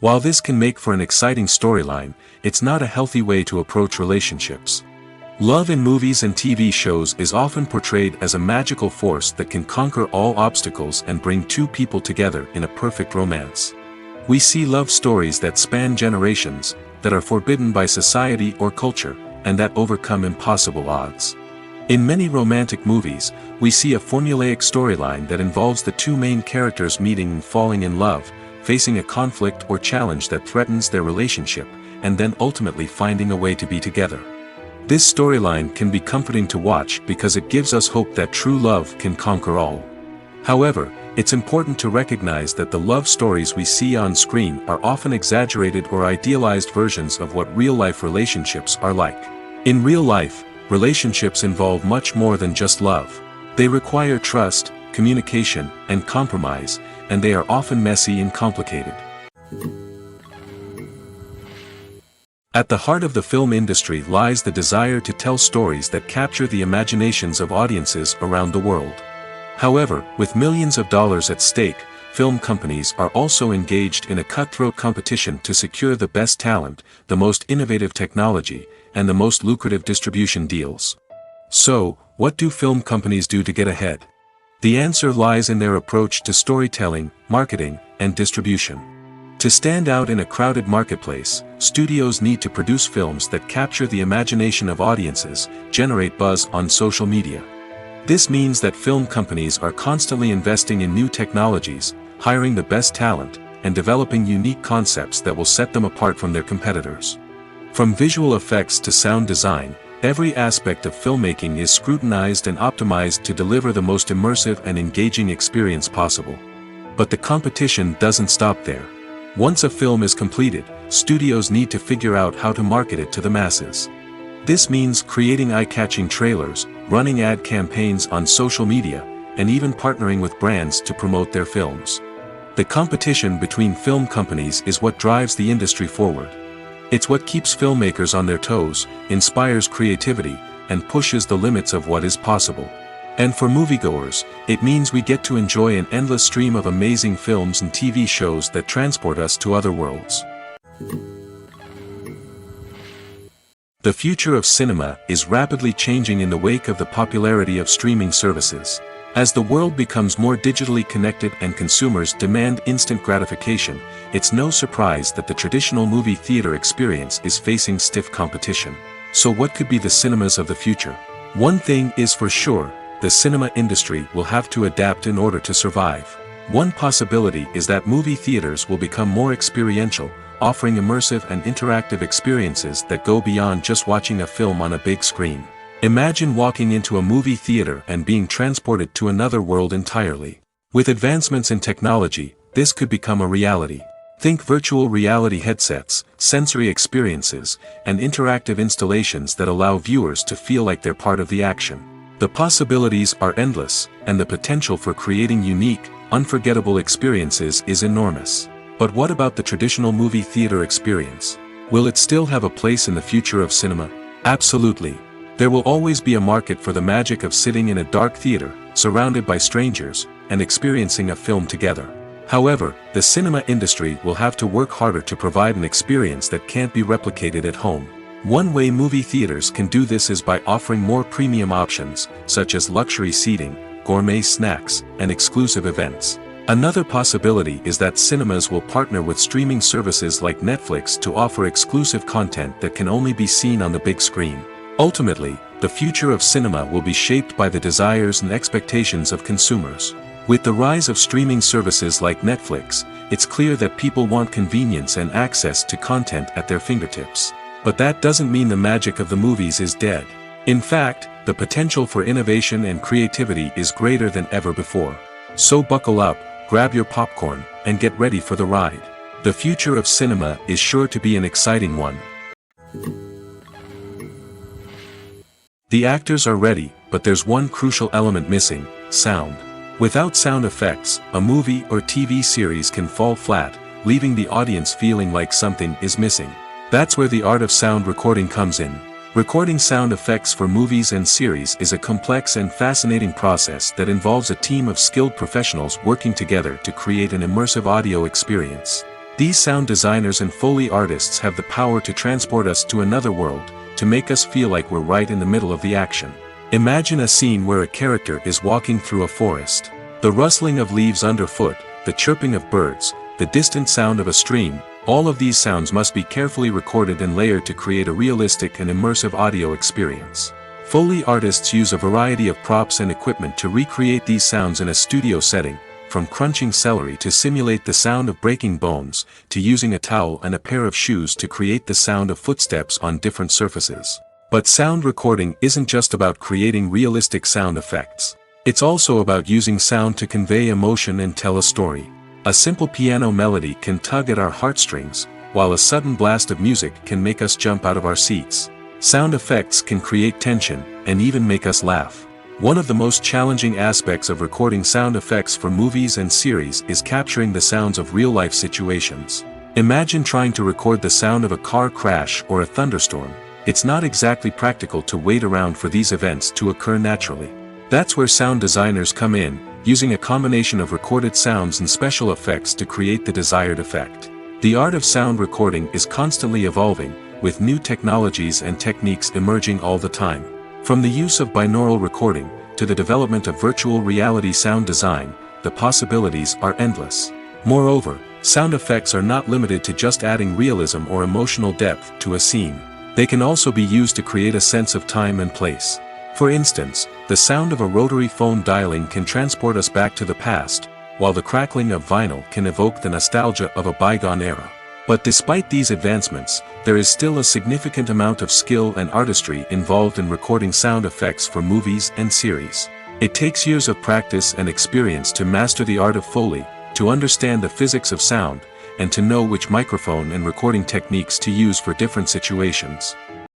While this can make for an exciting storyline, it's not a healthy way to approach relationships. Love in movies and TV shows is often portrayed as a magical force that can conquer all obstacles and bring two people together in a perfect romance. We see love stories that span generations, that are forbidden by society or culture, and that overcome impossible odds. In many romantic movies, we see a formulaic storyline that involves the two main characters meeting and falling in love, facing a conflict or challenge that threatens their relationship, and then ultimately finding a way to be together. This storyline can be comforting to watch because it gives us hope that true love can conquer all. However, it's important to recognize that the love stories we see on screen are often exaggerated or idealized versions of what real-life relationships are like. In real life, relationships involve much more than just love. They require trust, communication, and compromise, and they are often messy and complicated. At the heart of the film industry lies the desire to tell stories that capture the imaginations of audiences around the world. However, with millions of dollars at stake, film companies are also engaged in a cutthroat competition to secure the best talent, the most innovative technology, and the most lucrative distribution deals. So, what do film companies do to get ahead? The answer lies in their approach to storytelling, marketing, and distribution. To stand out in a crowded marketplace, studios need to produce films that capture the imagination of audiences, generate buzz on social media. This means that film companies are constantly investing in new technologies, hiring the best talent, and developing unique concepts that will set them apart from their competitors. From visual effects to sound design, every aspect of filmmaking is scrutinized and optimized to deliver the most immersive and engaging experience possible. But the competition doesn't stop there. Once a film is completed, studios need to figure out how to market it to the masses. This means creating eye-catching trailers, running ad campaigns on social media, and even partnering with brands to promote their films. The competition between film companies is what drives the industry forward. It's what keeps filmmakers on their toes, inspires creativity, and pushes the limits of what is possible. And for moviegoers, it means we get to enjoy an endless stream of amazing films and TV shows that transport us to other worlds. The future of cinema is rapidly changing in the wake of the popularity of streaming services. As the world becomes more digitally connected and consumers demand instant gratification, it's no surprise that the traditional movie theater experience is facing stiff competition. So what could be the cinemas of the future? One thing is for sure, the cinema industry will have to adapt in order to survive. One possibility is that movie theaters will become more experiential, offering immersive and interactive experiences that go beyond just watching a film on a big screen. Imagine walking into a movie theater and being transported to another world entirely. With advancements in technology, this could become a reality. Think virtual reality headsets, sensory experiences, and interactive installations that allow viewers to feel like they're part of the action. The possibilities are endless, and the potential for creating unique, unforgettable experiences is enormous. But what about the traditional movie theater experience? Will it still have a place in the future of cinema? Absolutely. There will always be a market for the magic of sitting in a dark theater, surrounded by strangers, and experiencing a film together. However, the cinema industry will have to work harder to provide an experience that can't be replicated at home. One way movie theaters can do this is by offering more premium options, such as luxury seating, gourmet snacks, and exclusive events. Another possibility is that cinemas will partner with streaming services like Netflix to offer exclusive content that can only be seen on the big screen. Ultimately, the future of cinema will be shaped by the desires and expectations of consumers. With the rise of streaming services like Netflix, it's clear that people want convenience and access to content at their fingertips. But that doesn't mean the magic of the movies is dead. In fact, the potential for innovation and creativity is greater than ever before. So buckle up, grab your popcorn, and get ready for the ride. The future of cinema is sure to be an exciting one. The actors are ready, but there's one crucial element missing: sound. Without sound effects, a movie or TV series can fall flat, leaving the audience feeling like something is missing. That's where the art of sound recording comes in. Recording sound effects for movies and series is a complex and fascinating process that involves a team of skilled professionals working together to create an immersive audio experience. These sound designers and Foley artists have the power to transport us to another world, to make us feel like we're right in the middle of the action. Imagine a scene where a character is walking through a forest. The rustling of leaves underfoot, the chirping of birds, the distant sound of a stream, all of these sounds must be carefully recorded and layered to create a realistic and immersive audio experience. Foley artists use a variety of props and equipment to recreate these sounds in a studio setting, from crunching celery to simulate the sound of breaking bones, to using a towel and a pair of shoes to create the sound of footsteps on different surfaces. But sound recording isn't just about creating realistic sound effects. It's also about using sound to convey emotion and tell a story. A simple piano melody can tug at our heartstrings, while a sudden blast of music can make us jump out of our seats. Sound effects can create tension, and even make us laugh. One of the most challenging aspects of recording sound effects for movies and series is capturing the sounds of real-life situations. Imagine trying to record the sound of a car crash or a thunderstorm. It's not exactly practical to wait around for these events to occur naturally. That's where sound designers come in, using a combination of recorded sounds and special effects to create the desired effect. The art of sound recording is constantly evolving, with new technologies and techniques emerging all the time. From the use of binaural recording, to the development of virtual reality sound design, the possibilities are endless. Moreover, sound effects are not limited to just adding realism or emotional depth to a scene. They can also be used to create a sense of time and place. For instance, the sound of a rotary phone dialing can transport us back to the past, while the crackling of vinyl can evoke the nostalgia of a bygone era. But despite these advancements, there is still a significant amount of skill and artistry involved in recording sound effects for movies and series. It takes years of practice and experience to master the art of Foley, to understand the physics of sound, and to know which microphone and recording techniques to use for different situations.